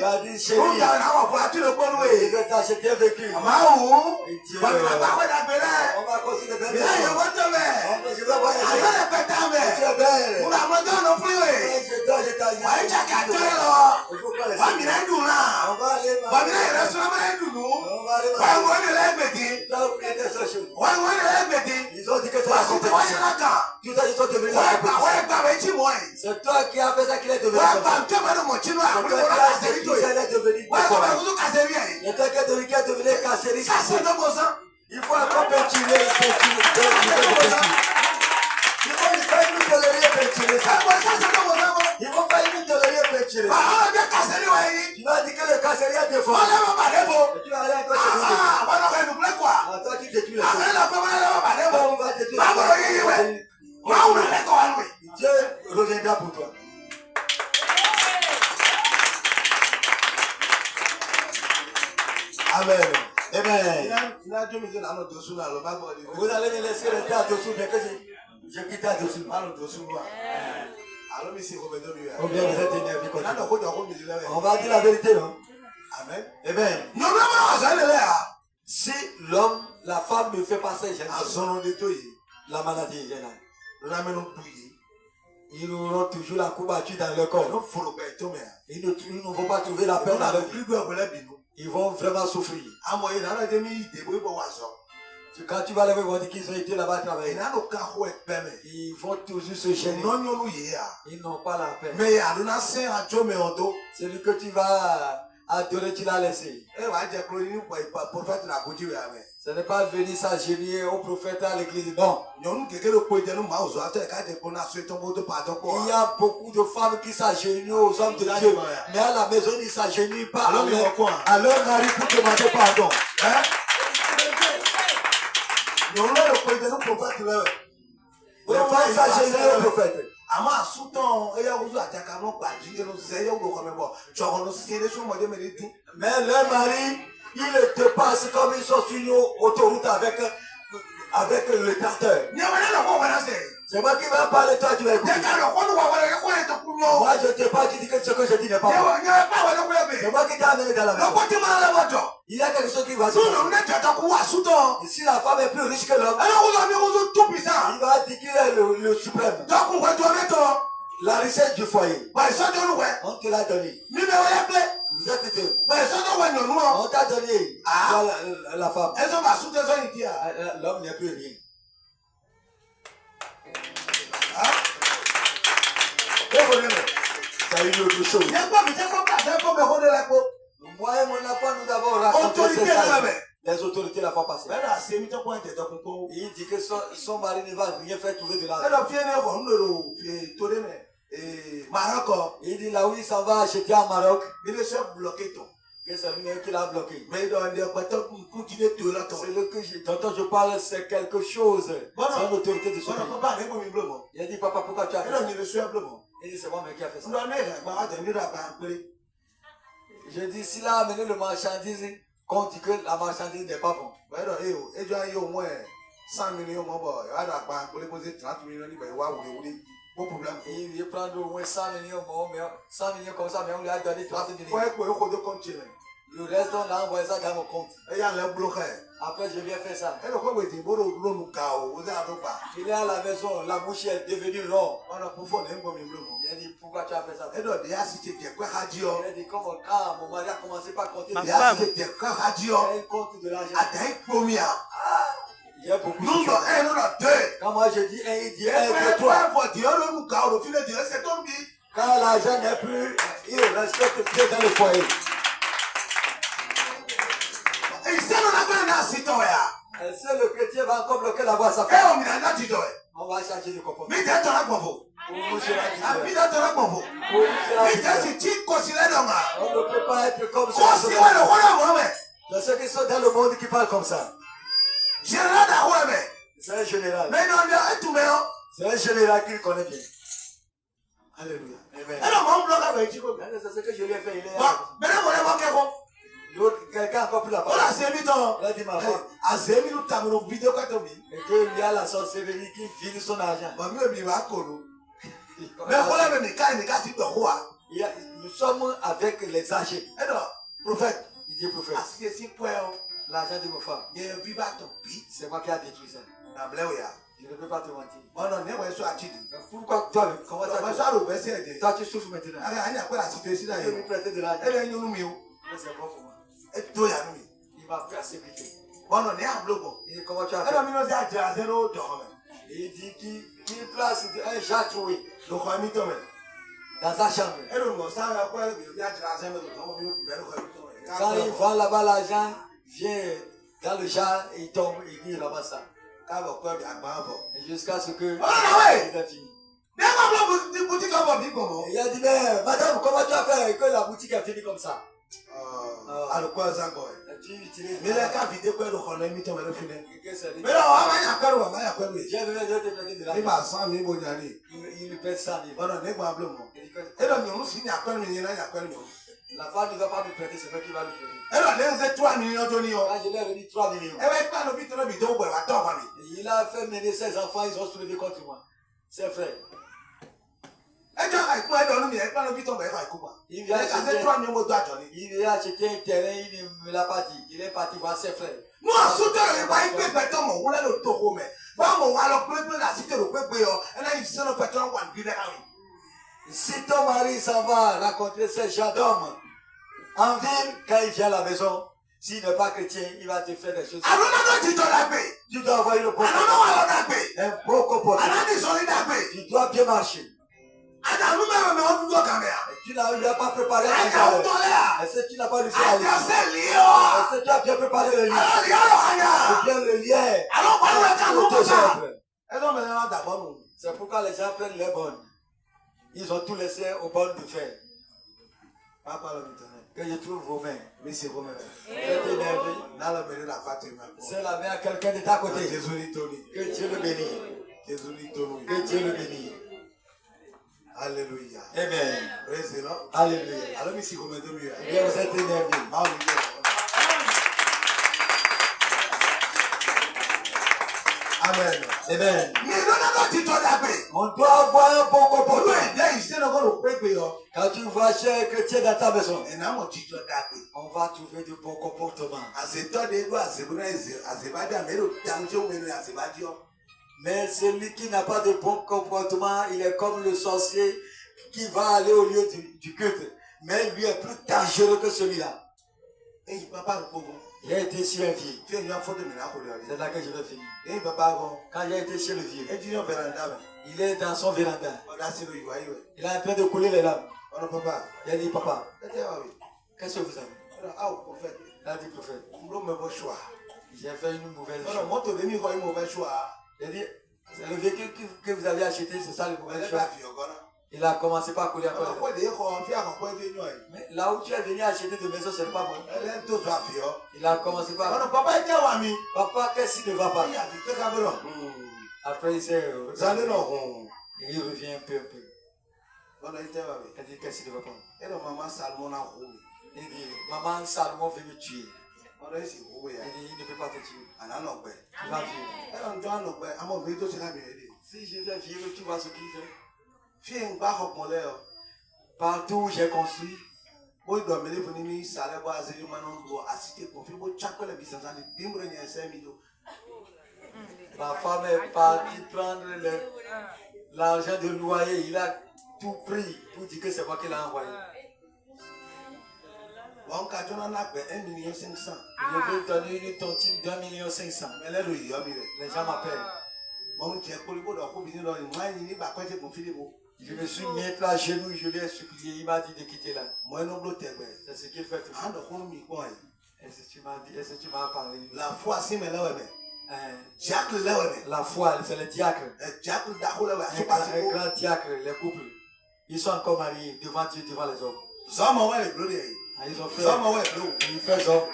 as dit chérie. Je vais t'acheter un véhicule. On va considérer de belle. Je vais voyager. Tu es belle. Ils ont dit que c'est la compétition. Tout ça, ils sont devenus la compétition. C'est toi qui as fait ça qu'il est devenu. C'est toi qui as fait qu'il est devenu. C'est toi qui est devenu cassériste. Il faut encore peinturer. Il faut pas nous tolérer peinturer ça. Il faut pas nous tolérer peinturer. Tu vas dire que le casseri a défaut. Et tu vas aller encore chez nous. Toi, tu détruis les choses. On va détruire les choses. Dieu reviendra pour toi. Amen. Amen. Vous allez me laisser rester à dessous bien que je quitte à dessous. Combien vous êtes énervé contre moi? On va dire la vérité, non? Amen. Amen. Si l'homme, la femme ne fait pas ça, la maladie est là. Ils auront toujours la couverture dans le corps. Ils ne vont pas trouver la peine avec lui. Ils vont vraiment souffrir. Quand tu vas les voir, ils vont dire qu'ils ont été là-bas travailler. Ils vont toujours se gêner. Ils n'ont pas la peine. Celui que tu vas adorer, tu l'as laissé. Ce n'est pas venir s'agenouiller au prophète à l'église. Non. Il y a beaucoup de femmes qui s'agenouillent aux hommes de Dieu. Mais à la maison, ils ne s'agenouillent pas à leur mari pour demander pardon. Les femmes s'agenouillent au prophète. Mais leur mari, ils le dépassent comme ils sont sur une autoroute avec le tracteur. C'est moi qui vais parler, toi tu vas écouter. Moi je te parle, tu dis que ce que je dis n'est pas vrai. C'est moi qui t'ai amené dans la maison. Il y a quelque chose qui va se passer. Et si la femme est plus riche que l'homme, il va dire qu'il est le suprême. La richesse du foyer. On te l'a donné. Vous êtes deux. On t'a donné la femme. L'homme n'est plus rien. Ça a eu autre chose. Moi et mon enfant, nous avons raconté les autorités la fois passée. Il dit que son mari ne va rien faire trouver de l'argent. Il dit là où il s'en va acheter en Maroc. Que c'est lui-même qui l'a bloqué. C'est le que dont je parle, c'est quelque chose. C'est une autorité de ce pays. Il a dit, papa, pourquoi tu as fait ça? Il dit, c'est moi-même qui a fait ça. Je dis, s'il a amené le marchandise, qu'on dit que la marchandise n'est pas bonne. Pas de problème. Il veut prendre au moins 100 millions, mais 100 millions comme ça, mais on lui a donné 30 millions. Ouais, quoi, il faut de continuer. Le reste, on a envoyé ça dans mon compte. Et il y a le bloqué. Après, je viens faire ça. Et le quoi, vous dites, vous nous cao, vous avez pas. Il est à la maison, la bouche est devenue longue. On a pour faire un peu mieux. Il a dit, pourquoi tu as fait ça? Et donc, il y a si tu es quoi, radio. Il a dit, comme quand mon mari a commencé par compter Ma de Il y a femme. si tu es quoi, radio. il compte de l'argent. À tes premiers. Il y a beaucoup de Nous, choses. un, nous, deux. Quand moi je dis 1, il dit Et 1, 2, puis, 3. pour dire, nous cao, le filet de c'est ton vie. Quand l'argent n'est plus, il respecte Dieu dans le foyer. Et c'est nous, on a un citoyen. Et si le chrétien va encore bloquer la voie à sa Et femme, on a un citoyen. on va changer de comportement. Mais t'es ton accord. Pour vous, c'est la Ah, différence. puis t'es ton accord. Pour vous, c'est la Mais différence. t'es si tu considères donc. On ne peut pas être comme ça. Considère le rôle, ouais. Il y a ceux qui sont dans le monde qui parlent comme ça. Général d'Aroué, mais. C'est un général. Mais non, il y a tout, mais. C'est un général qu'il connaît bien. Alléluia. Amen. Alors, mon bloc avec Chico. C'est ce que je lui ai fait. Il est Bon, maintenant, on est manqué bon. l'autre, quelqu'un a encore pris la On a parole. 5 minutes. Il a dit ma femme. À 5 minutes, t'as mon vidéo quand on dit. Et qu'il y a la sorcellerie qui file son argent. Bon, mieux, il va courir. Mais voilà, même, quand il est de roi. Nous sommes avec les âgés. Et non, prophète. Il dit prophète. À 6 points, L'argent de ma femme. il y a un vivant ton pays. C'est moi qui a détruit ça. Dans le blé, Je ne peux pas te mentir. on en est, on est sur la chute. Mais pourquoi toi, comment On va ça sur le baisser. toi tu souffres maintenant? Il y a quoi la situation là? Je vais lui prêter de l'argent. Elle est une mieux. Mais c'est bon pour moi. Et puis, il y a nous. Il m'a pris à sécurité. On en est en bloc. Il dit comment tu as Elle a fait? mis nos argent à 0 d'or. Il dit qu'il place un chat troué Donc, on a mis ton main. dans sa chambre. Elle nous ça à quoi il y a de l'argent mais on veut bien le Quand il vend là-bas l'argent, vient dans le jar et il tombe et il ramasse ça. Et jusqu'à ce que il a fini. Mais comment vous boutique comme vous comment? Et il a dit mais madame comment tu as fait que la boutique a fini comme ça? Alors quoi ça quoi? Tu utilises. Mais la carte vidéo quoi le connaît mi tombe le fini. Mais là, non, on va y avoir quoi, on va y avoir quoi. j'ai venu de te prêter de Il l'argent. va 100 000 bonani. Il lui prête 100 000. Voilà, n'est pas blanc. Il dit que Et là nous si n'y a pas de million, il y a quoi nous? la femme ne va pas me prêter, c'est moi qui va lui prêter. Et là les 3 millions de nions. Quand je lui ai remis 3 millions, Et va pas le vite le vidéo pour va toi famille. et il a fait mener ses enfants, ils ont soulevé contre moi. Ses frères. Et toi avec moi dans le milieu, pas le vite on va faire quoi? Il Il vient y a 3 millions de dollars Johnny. il vient acheter un terrain, il ne me l'a pas dit. Il est parti voir ses frères. Nous en sautant le pas il peut péter mon roulé le taureau mais. Pas mon alors peut la cité le peut et là il se le fait un one bien. Si ton mari s'en va rencontrer ces gens d'hommes en ville, quand il vient à la maison, s'il n'est pas chrétien, il va te faire des choses. Alors non tu dois la paix. Tu dois avoir une Alors comportement. non alors la paix. Un beau comportement. Alors ils sont la paix. Tu dois bien marcher. Alors nous même mais on doit caméra. Tu n'as lui as pas préparé la Alors journée. on là. Est-ce que tu n'as pas réussi à lire? Alors c'est lié. Est-ce que tu as bien préparé le livre? Alors il y a Ou bien le lien? alors on va Pour faire tes ça. œuvres. Et non maintenant d'abord nous. C'est pourquoi les gens prennent les bonnes. Ils ont tout laissé aux bonnes de faire. Papa le maintenant. Que je trouve vos mains. Mais c'est comment? Vous êtes énervé. Dans le milieu la Fatima. C'est la main à quelqu'un de ta côté. Jésus ni Tony. Que Dieu le bénisse. Jésus ni Tony. Que Dieu le bénisse. Alléluia. Amen. Praise the Lord. Alléluia. Alors ici comment de mieux. Eh bien, vous êtes énervé. Amen. Amen. Mais non non tu dois la paix. On doit avoir un bon comportement. Oui, là ici on va le paix. Quand tu vois chez un chrétien dans ta maison, Et non tu dois la paix. on va trouver du bon comportement. Azetode doit azebada mais le tanjo mais azebadio. Mais celui qui n'a pas de bon comportement, il est comme le sorcier qui va aller au lieu du culte. Mais lui est plus dangereux que celui-là. Et papa le pauvre. Il a été sur un vieux. Tu es une faute de miracle. C'est là que je vais finir. Et papa bon. Quand il a été chez le vieux, Et tu es en véranda. il est dans son véranda. On a c'est le yoyou. Il est en train de couler les larmes. On papa. Il a dit, papa, Et oui. qu'est-ce que vous avez? Ah prophète. Il a dit, prophète, On doit me voir choix. j'ai fait une mauvaise Non chose. moi tu venir voir une mauvaise choix. Il a dit, c'est le véhicule que vous avez acheté, c'est ça le Elle mauvais est choix. pas vieux encore. Il a commencé par couler On encore. quoi des gens qui a quoi des noix. Mais là où tu es venu acheter de maison, c'est pas bon. Elle est tout ça vieux. Il a commencé par, On papa était ami. papa, qu'est-ce qui ne va pas? Il a vu que cabron. Après, il s'est, Ça ne non. et il revient un peu. On a été ami. Il a dit, qu'est-ce qui ne va pas? Et le maman Salmon a roulé. Il dit, maman Salomon veut me tuer. On a essayé de rouler. Il dit, il ne peut pas te tuer. On a non Tu vas vivre. Elle a un doigt non à mon véhicule c'est la mienne. Si je vais vivre, tu vois ce qu'il fait. Partout où j'ai construit, ma femme est partie prendre l'argent de loyer. Il a tout pris pour dire que c'est moi qui l'ai envoyé. Je veux donner une tontine d'1,5 million. Les gens m'appellent. Je me suis mis là à genoux, je lui ai supplié, il m'a dit de quitter là. C'est ce qu'il fait. Est-ce que tu m'as dit, est-ce que tu m'as parlé? La foi, c'est La foi, c'est le diacre. Un grand diacre, les couples. Ils sont encore mariés devant Dieu, devant les hommes. Ah, ils ont fait. Ils font ça.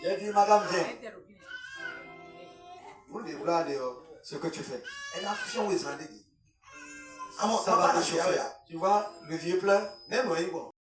J'ai dit, madame, viens. Ce que tu fais. Ça va te chauffer. Tu vois, le vieux pleure.